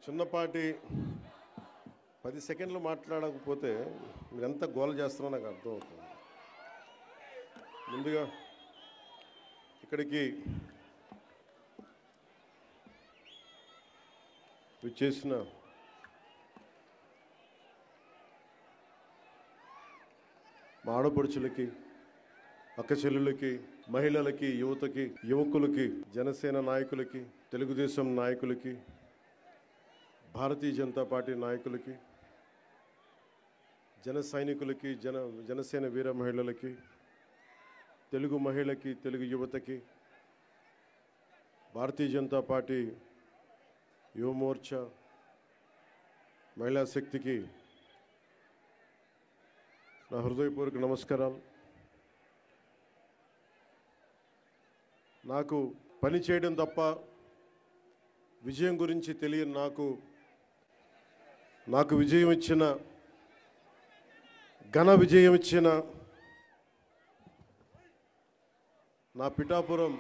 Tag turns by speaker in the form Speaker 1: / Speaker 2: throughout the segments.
Speaker 1: చిన్నపాటి 10 సెకండ్లు మాట్లాడకపోతే మీరు ఎంత గోల చేస్తున్నారో నాకు అర్థమవుతుంది. ముందుగా ఇక్కడికి విచ్చేసిన మా ఆడపడుచులకి, అక్క చెల్లెళ్ళకి, మహిళలకి, యువతకి, యువకులకి, జనసేన నాయకులకి, తెలుగుదేశం నాయకులకి, భారతీయ జనతా పార్టీ నాయకులకి, జన సైనికులకి, జనసేన వీర మహిళలకి, తెలుగు మహిళకి, తెలుగు యువతకి, భారతీయ జనతా పార్టీ యువ మోర్చా మహిళా శక్తికి నా హృదయపూర్వక నమస్కారాలు. నాకు పని చేయడం తప్ప విజయం గురించి తెలియని నాకు విజయం ఇచ్చిన, ఘన విజయం ఇచ్చిన నా పిఠాపురం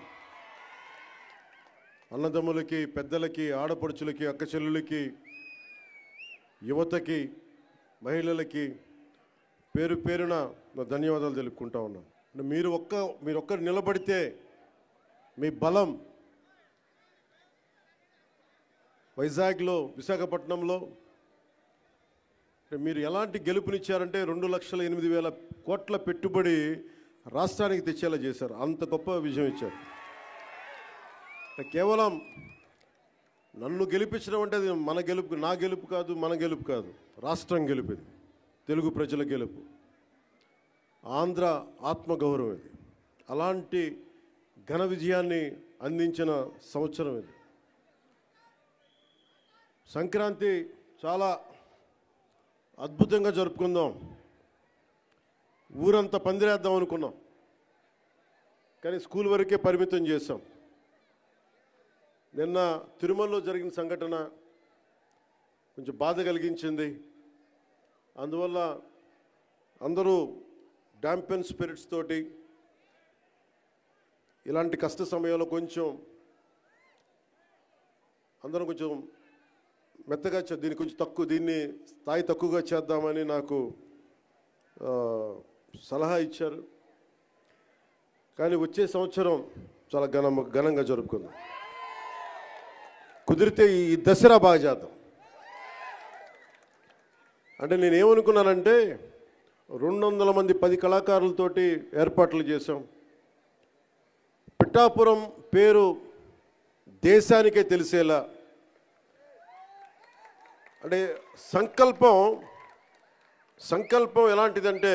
Speaker 1: అన్నదమ్ములకి, పెద్దలకి, ఆడపడుచులకి, అక్క చెల్లులకి, యువతకి, మహిళలకి పేరు పేరున నా ధన్యవాదాలు తెలుపుకుంటా ఉన్నాను. మీరు ఒక్కరు నిలబడితే మీ బలం వైజాగ్లో, విశాఖపట్నంలో మీరు ఎలాంటి గెలుపునిచ్చారంటే 2,08,000 కోట్ల పెట్టుబడి రాష్ట్రానికి తెచ్చేలా చేశారు. అంత గొప్ప విజయం ఇచ్చారు. కేవలం నన్ను గెలిపించడం అంటే అది మన గెలుపు, నా గెలుపు కాదు, మన గెలుపు కాదు, రాష్ట్రం గెలుపు. ఇది తెలుగు ప్రజల గెలుపు, ఆంధ్ర ఆత్మగౌరవం. ఇది అలాంటి ఘన విజయాన్ని అందించిన సంవత్సరం ఇది. సంక్రాంతి చాలా అద్భుతంగా జరుపుకుందాం, ఊరంతా పందిరేద్దాం అనుకున్నాం, కానీ స్కూల్ వరకే పరిమితం చేశాం. నిన్న తిరుమలలో జరిగిన సంఘటన కొంచెం బాధ కలిగించింది. అందువల్ల అందరూ డాంపెన్ స్పిరిట్స్ తోటి ఇలాంటి కష్ట సమయంలో అందరం కొంచెం మెత్తగా దీన్ని కొంచెం దీన్ని స్థాయి తక్కువగా చేద్దామని నాకు సలహా ఇచ్చారు. కానీ వచ్చే సంవత్సరం చాలా ఘనంగా జరుపుకుందాం. కుదిరితే ఈ దసరా బాగా చేద్దాం. అంటే నేనేమనుకున్నానంటే 200 మంది 10 కళాకారులతోటి ఏర్పాట్లు చేశాం. పిఠాపురం పేరు దేశానికే తెలిసేలా, అంటే సంకల్పం ఎలాంటిదంటే,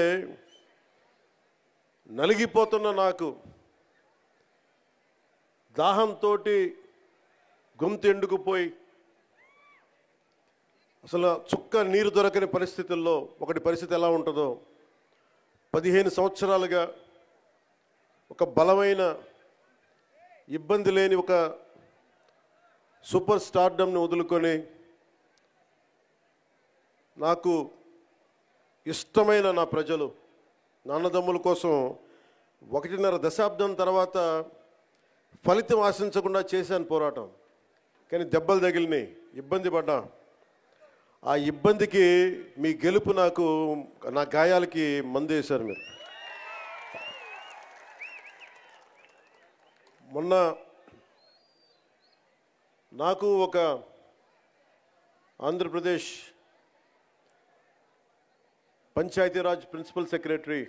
Speaker 1: నలిగిపోతున్న నాకు, దాహంతో గొంతు ఎండుకుపోయి అసలు చుక్క నీరు దొరకని పరిస్థితుల్లో పరిస్థితి ఎలా ఉంటుందో 15 సంవత్సరాలుగా ఒక బలమైన, ఇబ్బంది లేని ఒక సూపర్ స్టార్డమ్ని వదులుకొని నాకు ఇష్టమైన నా ప్రజలు, నా అన్నదమ్ముల కోసం 1.5 దశాబ్దం తర్వాత ఫలితం ఆశించకుండా చేశాను పోరాటం. కానీ దెబ్బలు తగిలినాయి, ఇబ్బంది పడ్డా. ఆ ఇబ్బందికి మీ గెలుపు నా గాయాలకి మందు వేశారు మీరు. మొన్న నాకు ఒక ఆంధ్రప్రదేశ్ పంచాయతీరాజ్ ప్రిన్సిపల్ సెక్రటరీ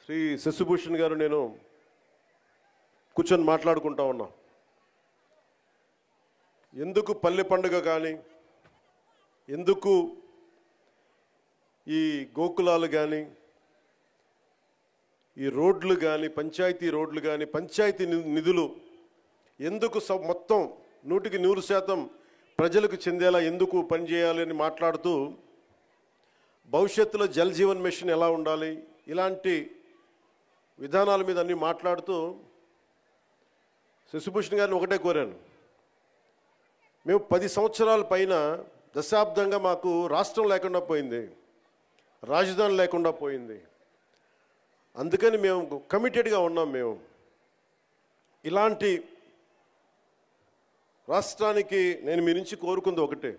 Speaker 1: శ్రీ శశిభూషణ్ గారు, నేను కూర్చొని మాట్లాడుకుంటా ఉన్నాం. ఎందుకు పల్లె పండుగ కానీ, ఎందుకు ఈ గోకులాలు కానీ, ఈ రోడ్లు కానీ, పంచాయతీ రోడ్లు కానీ, పంచాయతీ నిధులు ఎందుకు మొత్తం 100% ప్రజలకు చెందేలా ఎందుకు పనిచేయాలని మాట్లాడుతూ, భవిష్యత్తులో జల్ జీవన్ మిషన్ ఎలా ఉండాలి, ఇలాంటి విధానాల మీద అన్నీ మాట్లాడుతూ శశిభూషణ్ గారిని ఒకటే కోరాను. మేము 10 సంవత్సరాల పైన, దశాబ్దంగా మాకు రాష్ట్రం లేకుండా పోయింది, రాజధాని లేకుండా పోయింది. అందుకని మేము కమిటెడ్గా ఉన్నాం. మేము ఇలాంటి రాష్ట్రానికి నేను మీ నుంచి కోరుకుంది ఒకటే,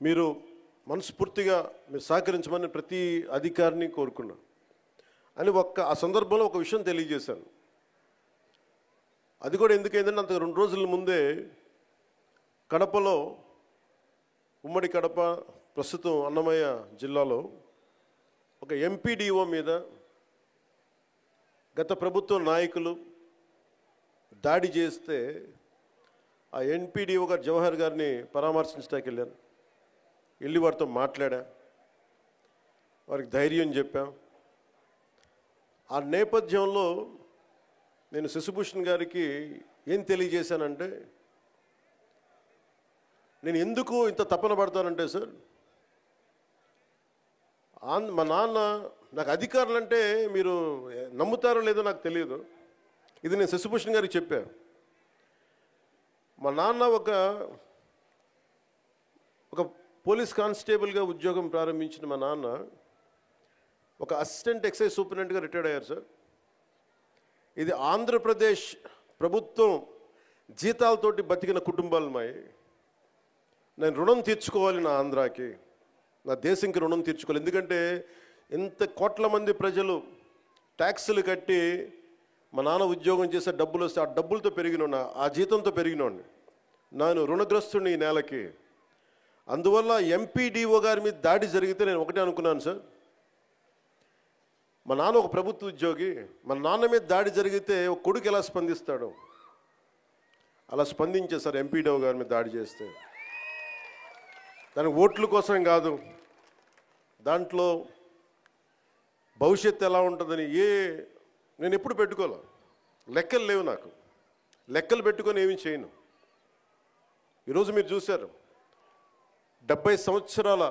Speaker 1: మీరు మనస్ఫూర్తిగా మీరు సహకరించమని ప్రతి అధికారిని కోరుకున్నా అని ఆ సందర్భంలో ఒక విషయం తెలియజేశాను. అది కూడా ఎందుకైందంటే అంత 2 రోజుల ముందే కడపలో, ఉమ్మడి కడప ప్రస్తుతం అన్నమయ్య జిల్లాలో ఒక ఎంపీడీఓ మీద గత ప్రభుత్వ నాయకులు దాడి చేస్తే ఆ ఎంపీడీఓ గారు జవహర్ గారిని పరామర్శించడానికి వెళ్ళాను. వెళ్ళి వారితో మాట్లాడా, వారికి ధైర్యం చెప్పాం. ఆ నేపథ్యంలో నేను శశిభూషణ్ గారికి ఏం తెలియజేశానంటే, నేను ఎందుకు ఇంత తపన పడతానంటే సార్, మా నాన్న నాకు అధికారులు అంటే మీరు నమ్ముతారో లేదో నాకు తెలియదు, ఇది నేను శశిభూషణ్ గారికి చెప్పాను. మా నాన్న ఒక పోలీస్ కానిస్టేబుల్గా ఉద్యోగం ప్రారంభించిన మా నాన్న ఒక అసిస్టెంట్ ఎక్సైజ్ సూపరింటెండెంట్గా రిటైర్డ్ అయ్యారు సార్. ఇది ఆంధ్రప్రదేశ్ ప్రభుత్వం జీతాలతోటి బతికిన కుటుంబాలు మాయి. నేను రుణం తీర్చుకోవాలి, నా ఆంధ్రాకి, నా దేశంకి రుణం తీర్చుకోవాలి. ఎందుకంటే ఇంత కోట్ల మంది ప్రజలు ట్యాక్సులు కట్టి మా నాన్న ఉద్యోగం చేసే డబ్బులు వస్తే ఆ డబ్బులతో పెరిగినోడిని, ఆ జీతంతో పెరిగినోడిని, నేను రుణగ్రస్తుని ఈ నేలకి. అందువల్ల ఎంపీడీఓ గారి మీద దాడి జరిగితే నేను ఒకటే అనుకున్నాను సార్, మా నాన్న ఒక ప్రభుత్వ ఉద్యోగి, మా నాన్న మీద దాడి జరిగితే ఒక కొడుకు ఎలా స్పందిస్తాడు, అలా స్పందించే సార్ ఎంపీడీఓ గారి మీద దాడి చేస్తే. దానికి ఓట్ల కోసం కాదు, దాంట్లో భవిష్యత్తు ఎలా ఉంటుందని నేను ఎప్పుడు పెట్టుకోలే, లెక్కలు లేవు నాకు, లెక్కలు పెట్టుకొని ఏమీ చేయను. ఈరోజు మీరు చూశారు, 70 సంవత్సరాల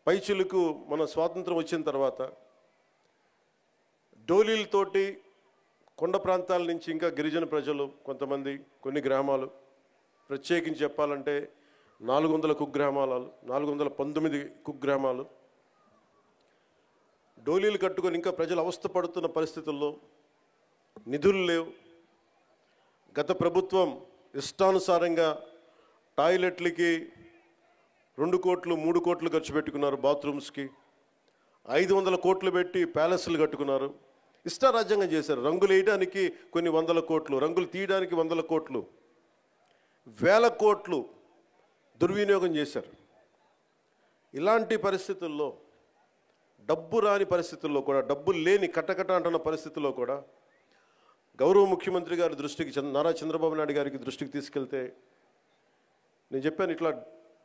Speaker 1: పైచిలుకు మన స్వాతంత్రం వచ్చిన తర్వాత డోలీలతోటి కొండ ప్రాంతాల నుంచి ఇంకా గిరిజన ప్రజలు కొంతమంది, కొన్ని గ్రామాలు, ప్రత్యేకించి చెప్పాలంటే 400 కుగ్రామాలు, 419 కుగ్రామాలు డోలీలు కట్టుకొని ఇంకా ప్రజలు అవస్థపడుతున్న పరిస్థితుల్లో నిధులు లేవు. గత ప్రభుత్వం ఇష్టానుసారంగా టాయిలెట్లకి 2 కోట్లు 3 కోట్లు ఖర్చు పెట్టుకున్నారు, బాత్రూమ్స్కి 500 కోట్లు పెట్టి ప్యాలెస్లు కట్టుకున్నారు, ఇష్టారాజ్యంగా చేశారు. రంగులు వేయడానికి కొన్ని 100 కోట్లు, రంగులు తీయడానికి 100 కోట్లు, 1000 కోట్లు దుర్వినియోగం చేశారు. ఇలాంటి పరిస్థితుల్లో, డబ్బు రాని పరిస్థితుల్లో కూడా, డబ్బులు లేని కటకట అంటున్న పరిస్థితుల్లో కూడా గౌరవ ముఖ్యమంత్రి గారి దృష్టికి, నారా చంద్రబాబు నాయుడు గారికి దృష్టికి తీసుకెళ్తే నేను చెప్పాను, ఇట్లా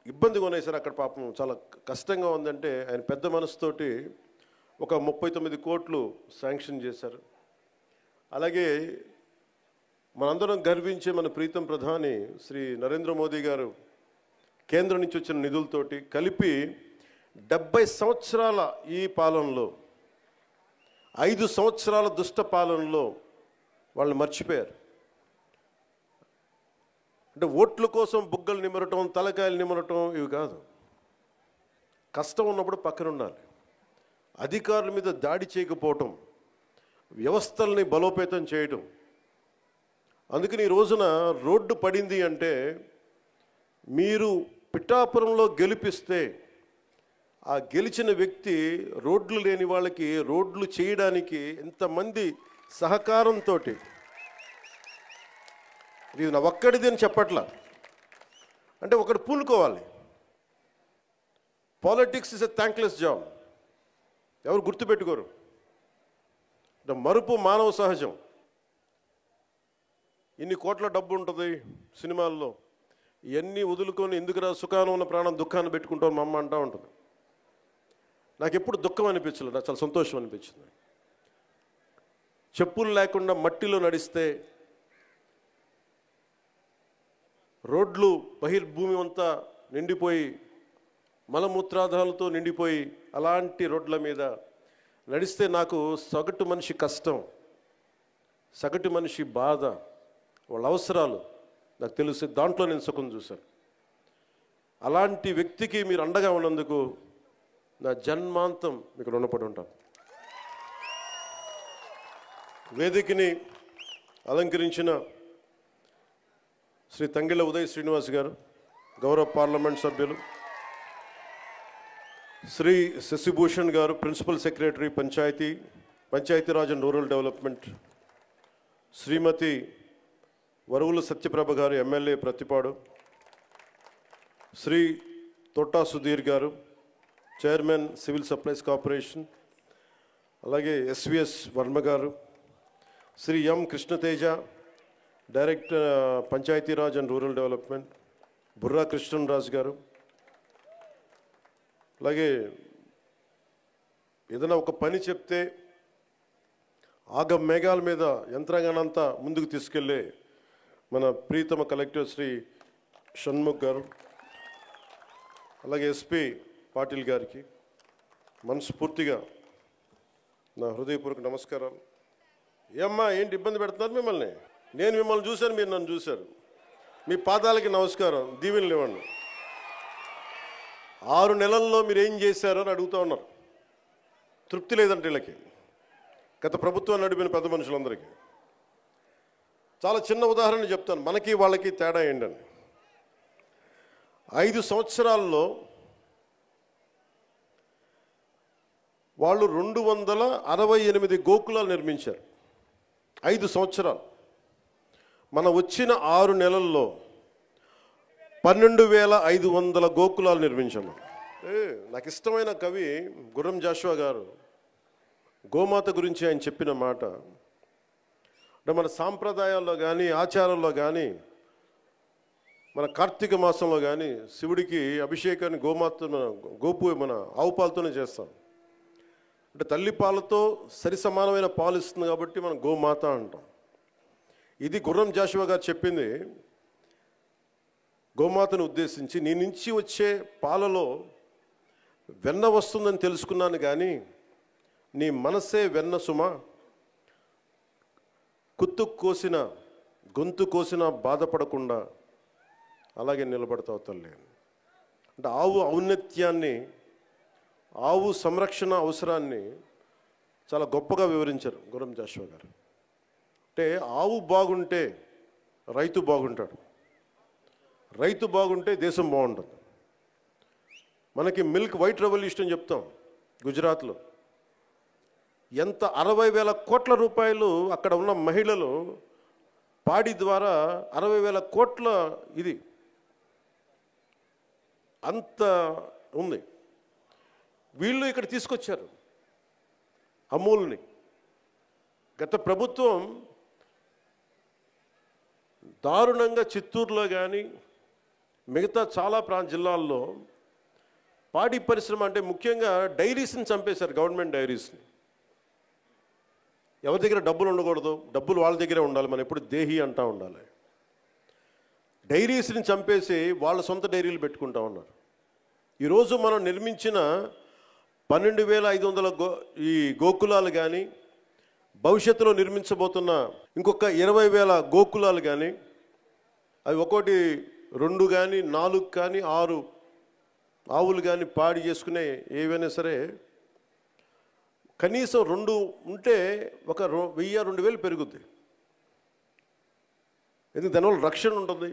Speaker 1: ఇబ్బందిగా ఉన్నాయి సార్ అక్కడ, పాపం చాలా కష్టంగా ఉందంటే ఆయన పెద్ద మనసుతోటి ఒక 39 కోట్లు శాంక్షన్ చేశారు. అలాగే మనందరం గర్వించే మన ప్రీతం ప్రధాని శ్రీ నరేంద్ర మోదీ గారు కేంద్రం నుంచి వచ్చిన నిధులతోటి కలిపి 70 సంవత్సరాల ఈ పాలనలో, 5 సంవత్సరాల దుష్ట పాలనలో వాళ్ళు మర్చిపోయారు. అంటే ఓట్ల కోసం బుగ్గలు నిమరటం, తలకాయలు నిమరటం ఇవి కాదు. కష్టం ఉన్నప్పుడు పక్కన ఉండాలి. అధికారుల మీద దాడి చేయకపోవటం, వ్యవస్థల్ని బలోపేతం చేయటం. అందుకని ఈ రోజున రోడ్డు పడింది అంటే, మీరు పిఠాపురంలో గెలిపిస్తే ఆ గెలిచిన వ్యక్తి రోడ్లు లేని వాళ్ళకి రోడ్లు చేయడానికి ఎంతమంది సహకారంతో, ఇది నా ఒక్కడిది అని చెప్పట్లా, అంటే ఒకటి పూనుకోవాలి. Politics is a thankless job, ఎవరు గుర్తుపెట్టుకోరు. మరుపు మానవ సహజం. ఇన్ని కోట్ల డబ్బు ఉంటుంది సినిమాల్లో, ఇవన్నీ వదులుకొని ఎందుకురా సుఖానం ఉన్న ప్రాణం దుఃఖాన్ని పెట్టుకుంటాను మా అమ్మ అంటూ ఉంటుంది. నాకు ఎప్పుడు దుఃఖం అనిపించలేదు, నాకు చాలా సంతోషం అనిపించింది. చెప్పులు లేకుండా మట్టిలో నడిస్తే, రోడ్లు బహిర్భూమి అంతా నిండిపోయి మలమూత్రాదాలతో నిండిపోయి అలాంటి రోడ్ల మీద నడిస్తే నాకు సగటు మనిషి కష్టం, సగటు మనిషి బాధ, వాళ్ళ అవసరాలు నాకు తెలుసు. దాంట్లో నేను సుఖం చూశాను. అలాంటి వ్యక్తికి మీరు అండగా ఉన్నందుకు నా జన్మాంతం మీకు రుణపడి ఉంటాను. వేదికని అలంకరించిన శ్రీ తంగిళ్ళ ఉదయ్ శ్రీనివాస్ గారు, గౌరవ పార్లమెంట్ సభ్యులు, Shri Shashibhushan garu, principal secretary Panchayati Raj and rural development, Shrimati Varuvula Satyaprabha garu, MLA Prathipadu, Shri Thota Sudheer garu, chairman civil supplies corporation, అలాగే SVS Varma garu, Shri M Krishnateja, director Panchayati Raj and rural development, Burra Krishnaraju garu, అలాగే ఏదైనా ఒక పని చెప్తే ఆగ మేఘాల మీద యంత్రాంగానంతా ముందుకు తీసుకెళ్ళే మన ప్రీతమ కలెక్టర్ శ్రీ షణ్ముఖ్ గారు, అలాగే ఎస్పీ పాటిల్ గారికి మనస్ఫూర్తిగా నా హృదయపూర్వక నమస్కారాలు. ఏమ్మా ఏంటి ఇబ్బంది పెడుతున్నారు మిమ్మల్ని? నేను మిమ్మల్ని చూశాను, మీరు నన్ను చూశారు. మీ పాదాలకి నమస్కారం, దీవెనలు ఇవ్వండి. 6 నెలల్లో మీరు ఏం చేశారో అని అడుగుతూ ఉన్నారు. తృప్తి లేదంటే వీళ్ళకి, గత ప్రభుత్వం నడిపిన పెద్ద మనుషులందరికీ. చాలా చిన్న ఉదాహరణ చెప్తాను, మనకి వాళ్ళకి తేడా ఏంటని. 5 సంవత్సరాల్లో వాళ్ళు 268 గోకులాలు నిర్మించారు. 5 సంవత్సరాలు. మన వచ్చిన 6 నెలల్లో 12,500 గోకులాలు నిర్మించాము. నాకు ఇష్టమైన కవి గుర్రం జాషువా గారు గోమాత గురించి ఆయన చెప్పిన మాట అంటే, మన సాంప్రదాయాల్లో కానీ ఆచారాల్లో కానీ, మన కార్తీక మాసంలో కానీ శివుడికి అభిషేకాన్ని గోపు మన ఆవు పాలతోనే చేస్తాం. అంటే తల్లి పాలతో సరి సమానమైన పాలు ఇస్తుంది కాబట్టి మనం గోమాత అంటాం. ఇది గుర్రం జాషువా గారు చెప్పింది గోమాతను ఉద్దేశించి. నీ నుంచి వచ్చే పాలలో వెన్న వస్తుందని తెలుసుకున్నాను, కానీ నీ మనసే వెన్న సుమ, గొంతు కోసిన బాధపడకుండా అలాగే నిలబడతావు తల్లి. అంటే ఆవు ఔన్నత్యాన్ని, ఆవు సంరక్షణ అవసరాన్ని చాలా గొప్పగా వివరించారు గుర్రం జాషువా గారు. అంటే ఆవు బాగుంటే రైతు బాగుంటాడు, రైతు బాగుంటే దేశం బాగుంటుంది. మనకి మిల్క్ వైట్ రెవల్యూషన్ అని చెప్తాం. గుజరాత్లో ఎంత 60,000 కోట్ల రూపాయలు అక్కడ ఉన్న మహిళలు పాడి ద్వారా 60,000 కోట్ల ఇది అంత ఉంది. వీళ్ళు ఇక్కడ తీసుకొచ్చారు అమూల్ని. గత ప్రభుత్వం దారుణంగా చిత్తూరులో కానీ మిగతా చాలా జిల్లాల్లో పాడి పరిశ్రమ అంటే ముఖ్యంగా డైరీస్ని చంపేశారు. గవర్నమెంట్ డైరీస్ని. ఎవరి దగ్గర డబ్బులు ఉండకూడదు, డబ్బులు వాళ్ళ దగ్గరే ఉండాలి. మనం ఎప్పుడు దేహి అంటూ ఉండాలి. డైరీస్ని చంపేసి వాళ్ళ సొంత డైరీలు పెట్టుకుంటా ఉన్నారు. ఈరోజు మనం నిర్మించిన 12,500 ఈ గోకులాలు కానీ, భవిష్యత్తులో నిర్మించబోతున్న ఇంకొక 20,000 గోకులాలు కానీ, అవి ఒకటి 2 కానీ 4 కానీ 6 ఆవులు కానీ పాడి చేసుకునే ఏవైనా సరే కనీసం 2 ఉంటే ఒక 1,000-2,000 పెరుగుద్ది. ఎందుకు? దానివల్ల రక్షణ ఉంటుంది,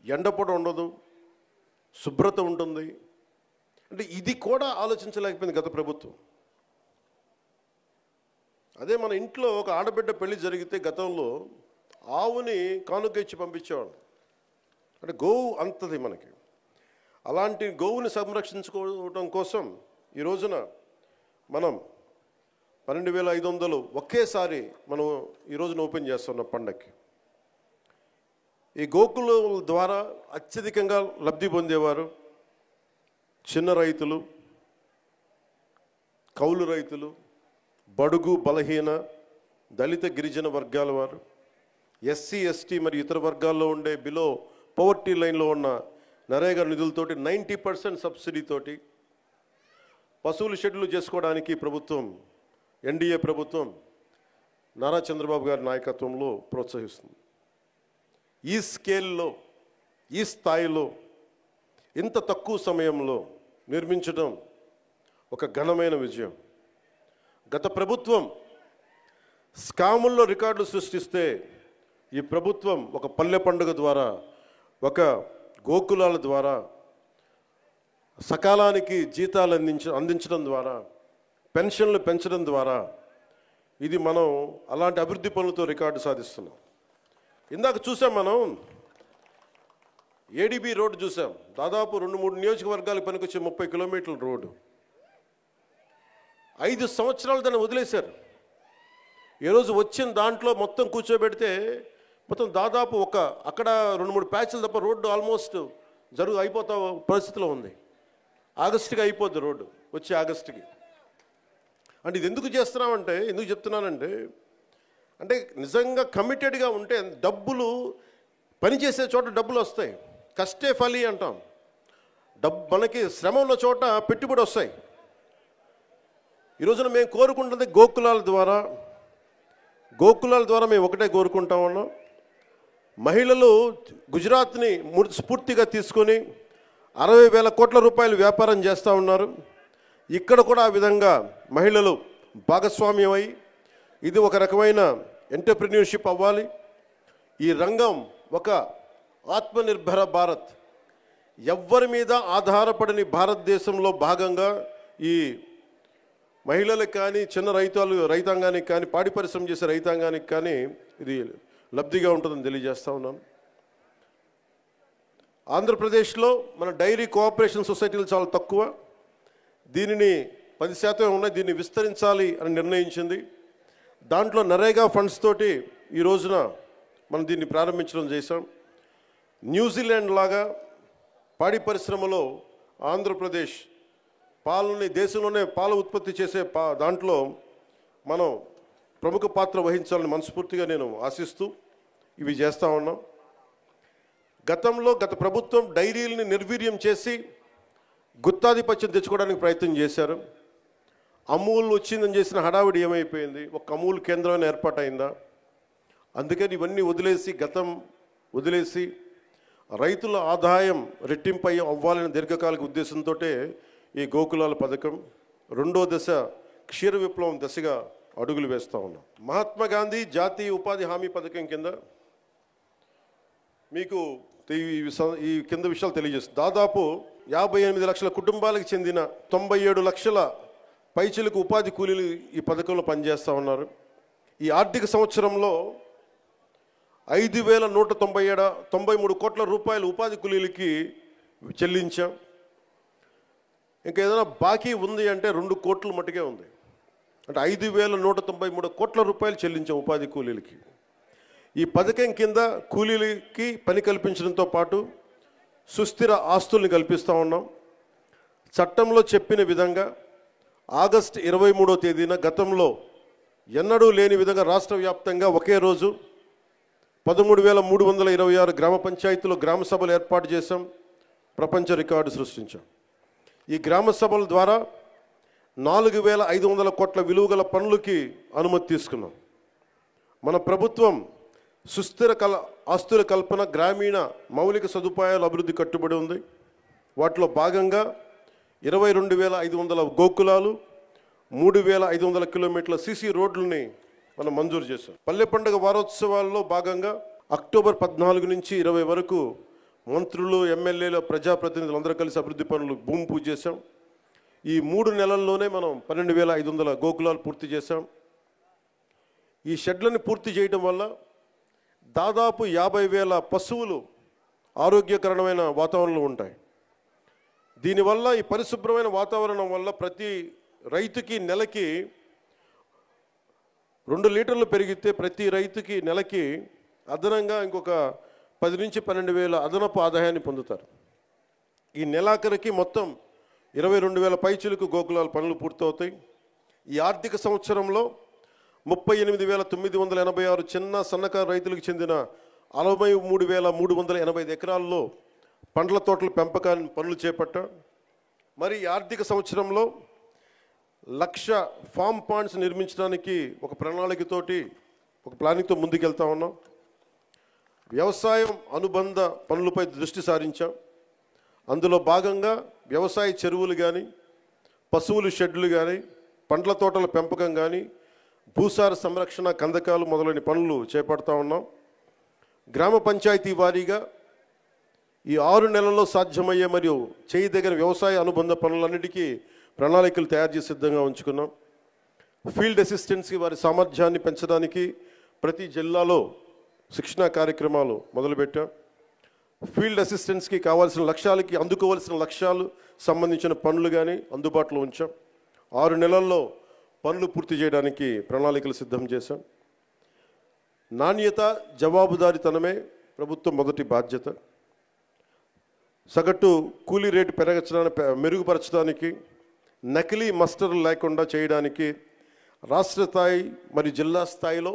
Speaker 1: ఎండపొడ ఉండదు, శుభ్రత ఉంటుంది. అంటే ఇది కూడా ఆలోచించలేకపోయింది గత ప్రభుత్వం. అదే మన ఇంట్లో ఒక ఆడబిడ్డ పెళ్లి జరిగితే గతంలో ఆవుని కానుక ఇచ్చి పంపించేవాడు. అంటే గోవు అంతది మనకి. అలాంటి గోవుని సంరక్షించుకోవడం కోసం ఈ రోజున మనం 12,500 ఒకేసారి మనం ఈ రోజున ఓపెన్ చేస్తున్నాం పండగకి. ఈ గోకుల ద్వారా అత్యధికంగా లబ్ధి పొందేవారు చిన్న రైతులు, కౌలు రైతులు, బడుగు బలహీన దళిత గిరిజన వర్గాల వారు, ఎస్సీ ఎస్టీ మరియు ఇతర వర్గాల్లో ఉండే బిలో పవర్టీ లైన్లో ఉన్న నరేగా నిధులతోటి 90% సబ్సిడీతోటి పశువులు షెడ్యూల్ చేసుకోవడానికి ప్రభుత్వం, ఎన్డీఏ ప్రభుత్వం నారా చంద్రబాబు గారి నాయకత్వంలో ప్రోత్సహిస్తుంది. ఈ స్కేల్లో, ఈ స్థాయిలో, ఇంత తక్కువ సమయంలో నిర్మించడం ఒక ఘనమైన విజయం. గత ప్రభుత్వం స్కాముల్లో రికార్డులు సృష్టిస్తే ఈ ప్రభుత్వం ఒక పల్లె పండుగ ద్వారా, ఒక గోకులాల ద్వారా, సకాలానికి జీతాలు అందించడం ద్వారా, పెన్షన్లు పెంచడం ద్వారా ఇది మనం అలాంటి అభివృద్ధి పనులతో రికార్డు సాధిస్తున్నాం. ఇందాక చూసాం, మనం ఏడీబీ రోడ్డు చూసాం. దాదాపు 2-3 నియోజకవర్గాలకు పనికొచ్చే 30 కిలోమీటర్ల రోడ్డు 5 సంవత్సరాలు దాన్ని వదిలేశారు. ఈరోజు వచ్చిన దాంట్లో మొత్తం కూర్చోబెడితే మొత్తం దాదాపు అక్కడ 2-3 ప్యాచ్లు తప్ప రోడ్డు ఆల్మోస్ట్ అయిపోతా పరిస్థితిలో ఉంది. ఆగస్టుకి అయిపోద్ది రోడ్డు, వచ్చే ఆగస్టుకి. అంటే ఇది ఎందుకు చేస్తున్నామంటే, ఎందుకు చెప్తున్నానంటే, అంటే నిజంగా కమిటెడ్గా ఉంటే డబ్బులు, పనిచేసే చోట డబ్బులు వస్తాయి. కష్టే ఫలి అంటాం. మనకి శ్రమ ఉన్న చోట పెట్టుబడి వస్తాయి. ఈరోజున మేము కోరుకుంటుంది గోకులాల ద్వారా మేము ఒకటే కోరుకుంటా ఉన్నాం. మహిళలు గుజరాత్ని స్ఫూర్తిగా తీసుకొని 60,000 కోట్ల రూపాయలు వ్యాపారం చేస్తూ ఉన్నారు. ఇక్కడ కూడా ఆ విధంగా మహిళలు భాగస్వామ్యమై ఇది ఒక రకమైన ఎంటర్‌ప్రెన్యూర్‌షిప్ అవ్వాలి. ఈ రంగం ఒక ఆత్మనిర్భర భారత్, ఎవ్వరి మీద ఆధారపడని భారతదేశంలో భాగంగా ఈ మహిళలకు కానీ, చిన్న రైతాంగానికి కానీ, పాడి పరిశ్రమ చేసే రైతాంగానికి కానీ ఇది లబ్ధిగా ఉంటుందని తెలియజేస్తూ ఉన్నాను. ఆంధ్రప్రదేశ్లో మన డైరీ కోఆపరేషన్ సొసైటీలు చాలా తక్కువ. దీనిని 10% ఉన్నాయి, దీన్ని విస్తరించాలి అని నిర్ణయించింది. దాంట్లో నరేగా ఫండ్స్ తోటి ఈ రోజున మనం దీన్ని ప్రారంభించడం చేశాం. న్యూజిలాండ్ లాగా పాడి పరిశ్రమలో ఆంధ్రప్రదేశ్ దేశంలోనే పాల ఉత్పత్తి చేసే దాంట్లో మనం ప్రముఖ పాత్ర వహించాలని మనస్ఫూర్తిగా నేను ఆశిస్తూ ఇవి చేస్తూ ఉన్నాం. గత ప్రభుత్వం డైరీలని నిర్వీర్యం చేసి గుత్తాధిపత్యం తెచ్చుకోవడానికి ప్రయత్నం చేశారు. అమూల్ వచ్చిందని చేసిన హడావిడి ఏమైపోయింది? ఒక అమూల్ కేంద్రమైన ఏర్పాటైందా? అందుకని ఇవన్నీ వదిలేసి రైతుల ఆదాయం రెట్టింపై అవ్వాలనే దీర్ఘకాలిక ఉద్దేశంతో ఈ గోకులాల పథకం 2వ దశ క్షీర విప్లవం దశగా అడుగులు వేస్తూ ఉన్నాం. మహాత్మా గాంధీ జాతీయ ఉపాధి హామీ పథకం కింద మీకు ఈ కింద విషయాలు తెలియజేస్తుంది. దాదాపు 58 లక్షల కుటుంబాలకు చెందిన 97 లక్షల పైచిలకు ఉపాధి కూలీలు ఈ పథకంలో పనిచేస్తూ ఉన్నారు. ఈ ఆర్థిక సంవత్సరంలో 5,193 కోట్ల రూపాయలు ఉపాధి కూలీలకి చెల్లించాం. ఇంకా ఏదైనా బాకీ ఉంది అంటే 2 కోట్ల మటుకే ఉంది. అంటే 5,193 కోట్ల రూపాయలు చెల్లించాం ఉపాధి కూలీలకి. ఈ పథకం కింద కూలీలకి పని కల్పించడంతో పాటు సుస్థిర ఆస్తుల్ని కల్పిస్తూ ఉన్నాం. చట్టంలో చెప్పిన విధంగా ఆగస్టు 23వ తేదీన గతంలో ఎన్నడూ లేని విధంగా రాష్ట్ర వ్యాప్తంగా ఒకే రోజు 13,326 గ్రామ పంచాయతీలో గ్రామ సభలు ఏర్పాటు చేశాం. ప్రపంచ రికార్డు సృష్టించాం. ఈ గ్రామ సభల ద్వారా 4,500 కోట్ల విలువగల పనులకి అనుమతి తీసుకున్నాం. మన ప్రభుత్వం సుస్థిర ఆస్తుల కల్పన, గ్రామీణ మౌలిక సదుపాయాల అభివృద్ధి కట్టుబడి ఉంది. వాటిలో భాగంగా 22,500 గోకులాలు, 3,500 కిలోమీటర్ల సీసీ రోడ్లని మనం మంజూరు చేశాం. పల్లె పండుగ వారోత్సవాల్లో భాగంగా అక్టోబర్ 14 నుంచి 20 వరకు మంత్రులు, ఎమ్మెల్యేలు, ప్రజాప్రతినిధులు అందరూ కలిసి అభివృద్ధి పనులు భూమి పూజ చేశాం. ఈ 3 నెలల్లోనే మనం 12,500 గోకులాలు పూర్తి చేశాం. ఈ షెడ్లను పూర్తి చేయడం వల్ల దాదాపు 50,000 పశువులు ఆరోగ్యకరమైన వాతావరణంలో ఉంటాయి. దీనివల్ల ఈ పరిశుభ్రమైన వాతావరణం వల్ల ప్రతి రైతుకి నెలకి 2 లీటర్లు పెరిగితే ప్రతి రైతుకి నెలకి అదనంగా ఇంకొక 10 నుంచి 12,000 అదనపు ఆదాయాన్ని పొందుతారు. ఈ నెలాఖరికి మొత్తం 22,000 పైచిలకు గోకులాల పనులు పూర్తవుతాయి. ఈ ఆర్థిక సంవత్సరంలో 38,986 చిన్న సన్నకారు రైతులకు చెందిన 63,385 ఎకరాల్లో పండ్ల తోటల పెంపకాన్ని పనులు చేపట్టాం. మరి ఈ ఆర్థిక సంవత్సరంలో 1,00,000 ఫామ్ పాండ్స్ నిర్మించడానికి ఒక ప్లానింగ్తో ముందుకెళ్తా ఉన్నాం. వ్యవసాయం అనుబంధ పనులపై దృష్టి సారించాం. అందులో భాగంగా వ్యవసాయ చెరువులు కానీ, పశువుల షెడ్లు కానీ, పండ్ల తోటల పెంపకం కానీ, భూసార సంరక్షణ, కందకాలు మొదలైన పనులు చేపడతా ఉన్నాం. గ్రామ పంచాయతీ వారీగా ఈ 6 నెలల్లో సాధ్యమయ్యే మరియు చేయదగిన వ్యవసాయ అనుబంధ పనులన్నిటికీ ప్రణాళికలు తయారు చేసి సిద్ధంగా ఉంచుకున్నాం. ఫీల్డ్ అసిస్టెంట్స్కి వారి సామర్థ్యాన్ని పెంచడానికి ప్రతి జిల్లాలో శిక్షణా కార్యక్రమాలు మొదలుపెట్టాం. ఫీల్డ్ అసిస్టెంట్స్కి కావాల్సిన లక్ష్యాలకి అందుకోవాల్సిన లక్ష్యాలు సంబంధించిన పనులు కానీ అందుబాటులో ఉంచాం. 6 నెలల్లో పనులు పూర్తి చేయడానికి ప్రణాళికలు సిద్ధం చేశాం. నాణ్యత, జవాబుదారీతనమే ప్రభుత్వం మొదటి బాధ్యత. సగటు కూలీ రేటు మెరుగుపరచడానికి, నకిలీ మస్టర్లు లేకుండా చేయడానికి రాష్ట్ర స్థాయి మరియు జిల్లా స్థాయిలో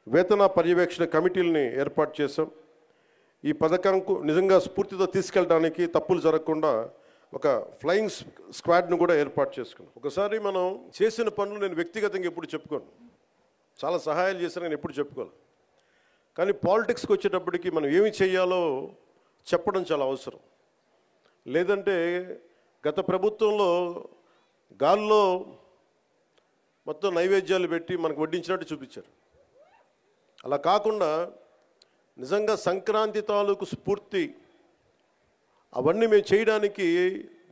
Speaker 1: వేతన పర్యవేక్షణ కమిటీలని ఏర్పాటు చేశాం. ఈ పథకంకు నిజంగా స్ఫూర్తితో తీసుకెళ్ళడానికి, తప్పులు జరగకుండా ఒక ఫ్లయింగ్ స్క్వాడ్ను కూడా ఏర్పాటు చేసుకున్నాం. ఒకసారి మనం చేసిన పనులు నేను వ్యక్తిగతంగా ఎప్పుడు చెప్పుకోను, చాలా సహాయాలు చేశాను, నేను ఎప్పుడు చెప్పుకోను. కానీ పాలిటిక్స్కి వచ్చేటప్పటికి మనం ఏమి చేయాలో చెప్పడం చాలా అవసరం. లేదంటే గత ప్రభుత్వంలో గాల్లో మొత్తం నైవేద్యాలు పెట్టి మనకు వడ్డించినట్టు చూపించారు. అలా కాకుండా నిజంగా సంక్రాంతి తాలూకు స్ఫూర్తి అవన్నీ మేము చేయడానికి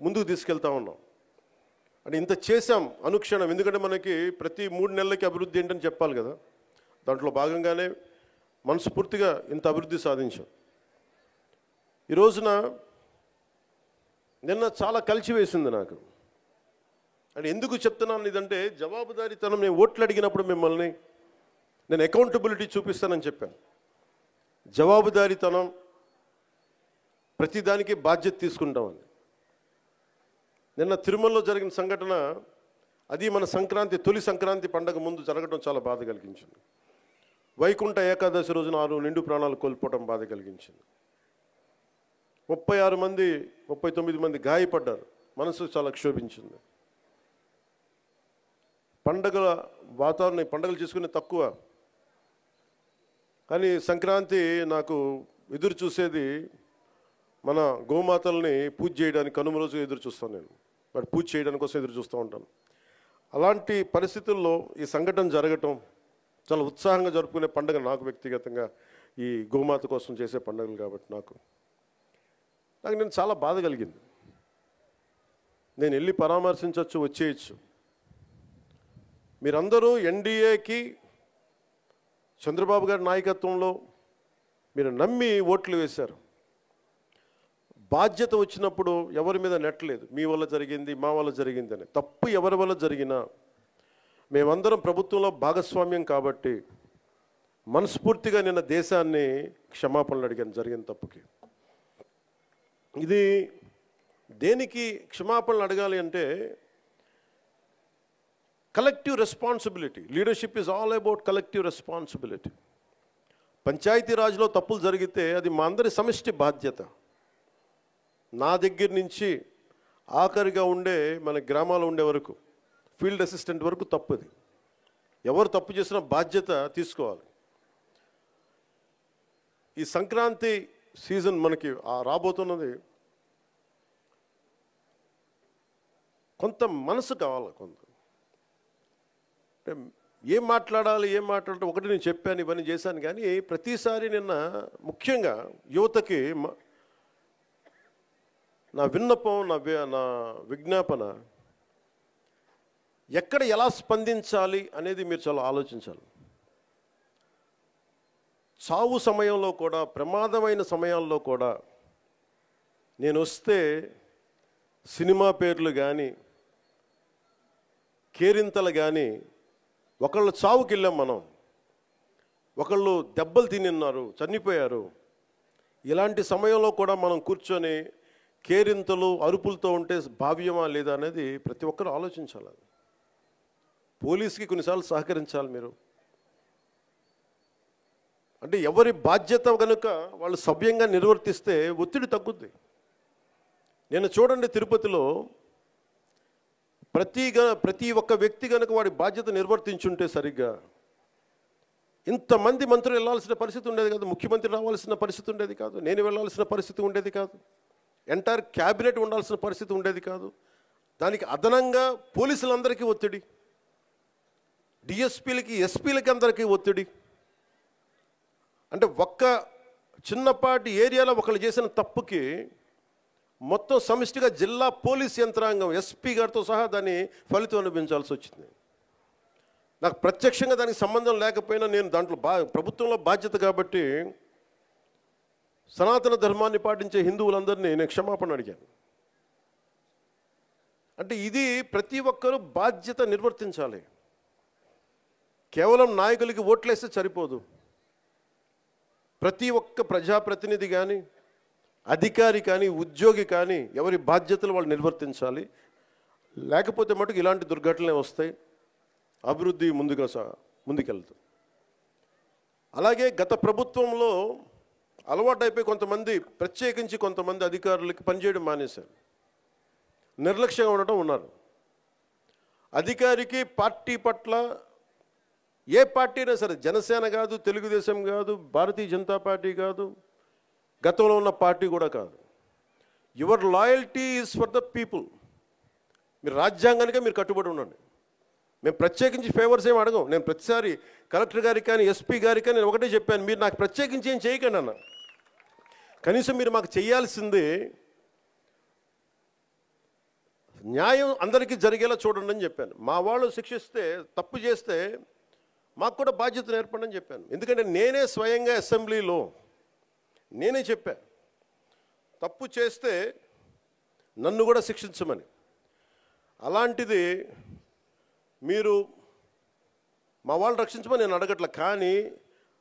Speaker 1: ముందుకు తీసుకెళ్తా ఉన్నాం. అంటే ఇంత చేశాం అనుక్షణం, ఎందుకంటే మనకి ప్రతి 3 నెలలకి అభివృద్ధి ఏంటని చెప్పాలి కదా. దాంట్లో భాగంగానే మనస్ఫూర్తిగా ఇంత అభివృద్ధి సాధించాం. ఈ రోజున నిన్న చాలా కలిసివేసింది నాకు. అంటే ఎందుకు చెప్తున్నాను ఇదంటే, జవాబుదారీతనం. నేను ఓట్లు అడిగినప్పుడు మిమ్మల్ని నేను అకౌంటబిలిటీ చూపిస్తానని చెప్పాను. జవాబుదారీతనం, ప్రతిదానికి బాధ్యత తీసుకుంటామని. నిన్న తిరుమలలో జరిగిన సంఘటన, అది మన తొలి సంక్రాంతి పండగ ముందు జరగడం చాలా బాధ కలిగించింది. వైకుంఠ ఏకాదశి రోజున 6 నిండు ప్రాణాలు కోల్పోవడం బాధ కలిగించింది. 39 మంది గాయపడ్డారు. మనసు చాలా క్షోభించింది. పండగల వాతావరణం, పండగలు చేసుకునే తక్కువ, కానీ సంక్రాంతి నాకు ఎదురు చూసేది మన గోమాతల్ని పూజ చేయడానికి. కనుమ రోజు ఎదురు చూస్తాను నేను, వాటి పూజ చేయడానికి కోసం ఎదురు చూస్తూ ఉంటాను. అలాంటి పరిస్థితుల్లో ఈ సంఘటన జరగటం, చాలా ఉత్సాహంగా జరుపుకునే పండుగ నాకు వ్యక్తిగతంగా, ఈ గోమాత కోసం చేసే పండుగలు కాబట్టి నాకు నేను చాలా బాధ కలిగింది. నేను వెళ్ళి పరామర్శించవచ్చు, వచ్చేయచ్చు. మీరందరూ ఎన్డీఏకి, చంద్రబాబు గారి నాయకత్వంలో మీరు నమ్మి ఓట్లు వేశారు. బాధ్యత వచ్చినప్పుడు ఎవరి మీద నెట్టలేదు. మీ వల్ల జరిగింది, మా వల్ల జరిగింది అని. తప్పు ఎవరి వల్ల జరిగినా మేమందరం ప్రభుత్వంలో భాగస్వామ్యం కాబట్టి మనస్ఫూర్తిగా నిన్న దేశాన్ని క్షమాపణలు అడిగాను జరిగిన తప్పుకి. ఇది దేనికి క్షమాపణలు అడగాలి అంటే, collective responsibility. Leadership is all about collective responsibility. పంచాయతీరాజ్లో తప్పులు జరిగితే అది మా అందరి సమిష్టి బాధ్యత. నా దగ్గర నుంచి ఆఖరిగా ఉండే మన గ్రామాల్లో ఉండే వరకు, ఫీల్డ్ అసిస్టెంట్ వరకు తప్పుది. ఎవరు తప్పు చేసినా బాధ్యత తీసుకోవాలి. ఈ సంక్రాంతి సీజన్ మనకి రాబోతున్నది. కొంత మనసు కావాలి. కొంత ఏం మాట్లాడాలి, ఒకటి నేను చెప్పాను, ఇవన్నీ చేశాను. కానీ ప్రతిసారి నిన్న ముఖ్యంగా యువతకి నా విన్నపం, నా విజ్ఞాపన, ఎక్కడ ఎలా స్పందించాలి అనేది మీరు చాలా ఆలోచించాలి. చావు సమయంలో కూడా, ప్రమాదమైన సమయాల్లో కూడా నేను వస్తే సినిమా పేర్లు కానీ, కేరింతలు కానీ, ఒకళ్ళు చావుకి వెళ్ళాం మనం, ఒకళ్ళు దెబ్బలు తిన్నారు, చనిపోయారు. ఇలాంటి సమయంలో కూడా మనం కూర్చొని కేరింతలు, అరుపులతో ఉంటే భావ్యమా లేదా అనేది ప్రతి ఒక్కరు ఆలోచించాలి. పోలీసుకి కొన్నిసార్లు సహకరించాలి మీరు. అంటే ఎవరి బాధ్యత కనుక వాళ్ళు సవ్యంగా నిర్వర్తిస్తే ఒత్తిడి తగ్గుద్ది. నేను చూడండి, తిరుపతిలో ప్రతి ఒక్క వ్యక్తి కనుక వాడి బాధ్యత నిర్వర్తించుంటే సరిగ్గా, ఇంతమంది మంత్రులు వెళ్ళాల్సిన పరిస్థితి ఉండేది కాదు, ముఖ్యమంత్రి రావాల్సిన పరిస్థితి ఉండేది కాదు, నేను వెళ్ళాల్సిన పరిస్థితి ఉండేది కాదు, ఎంటైర్ క్యాబినెట్ ఉండాల్సిన పరిస్థితి ఉండేది కాదు. దానికి అదనంగా పోలీసులందరికీ ఒత్తిడి, డిఎస్పీలకి, ఎస్పీలకి అందరికీ ఒత్తిడి. అంటే ఒక్క చిన్నపాటి ఏరియాలో ఒకళ్ళు చేసిన తప్పుకి మొత్తం సమిష్టిగా జిల్లా పోలీస్ యంత్రాంగం ఎస్పీ గారితో సహా దాన్ని ఫలితం అనిపించాల్సి వచ్చింది. నాకు ప్రత్యక్షంగా దానికి సంబంధం లేకపోయినా నేను దాంట్లో ప్రభుత్వంలో బాధ్యత కాబట్టి సనాతన ధర్మాన్ని పాటించే హిందువులందరినీ నేను క్షమాపణ అడిగాను. అంటే ఇది ప్రతి ఒక్కరూ బాధ్యత నిర్వర్తించాలి. కేవలం నాయకులకి ఓట్లేస్తే సరిపోదు. ప్రతి ఒక్క ప్రజాప్రతినిధి కానీ, అధికారి కానీ, ఉద్యోగి కానీ ఎవరి బాధ్యతలు వాళ్ళు నిర్వర్తించాలి. లేకపోతే మటుకు ఇలాంటి దుర్ఘటనలే వస్తాయి, అభివృద్ధి ముందుకెళ్తాం. అలాగే గత ప్రభుత్వంలో అలవాటైపోయి కొంతమంది, ప్రత్యేకించి కొంతమంది అధికారులకి పనిచేయడం మానేశారు, నిర్లక్ష్యంగా ఉండటం ఉన్నారు. అధికారికి పార్టీ పట్ల, ఏ పార్టీ అయినా సరే, జనసేన కాదు, తెలుగుదేశం కాదు, భారతీయ జనతా పార్టీ కాదు, గతంలో ఉన్న పార్టీ కూడా కాదు, your loyalty is for the people. మీరు రాజ్యాంగానికే మీరు కట్టుబడి ఉండండి. మేము ప్రత్యేకించి ఫేవర్స్ ఏమి అడగం. నేను ప్రతిసారి కలెక్టర్ గారికి కానీ, ఎస్పీ గారికి కానీ నేను ఒకటే చెప్పాను, మీరు నాకు ప్రత్యేకించి ఏం చేయకండి అన్న. కనీసం మీరు మాకు చేయాల్సిందే న్యాయం అందరికీ జరిగేలా చూడండి అని చెప్పాను. మా వాళ్ళు శిక్షిస్తే, తప్పు చేస్తే మాకు కూడా బాధ్యత ఏర్పడని చెప్పాను. ఎందుకంటే నేనే స్వయంగా అసెంబ్లీలో నేనే చెప్పా, తప్పు చేస్తే నన్ను కూడా శిక్షించమని. అలాంటిది మీరు మా వాళ్ళు రక్షించమని నేను అడగట్లే, కానీ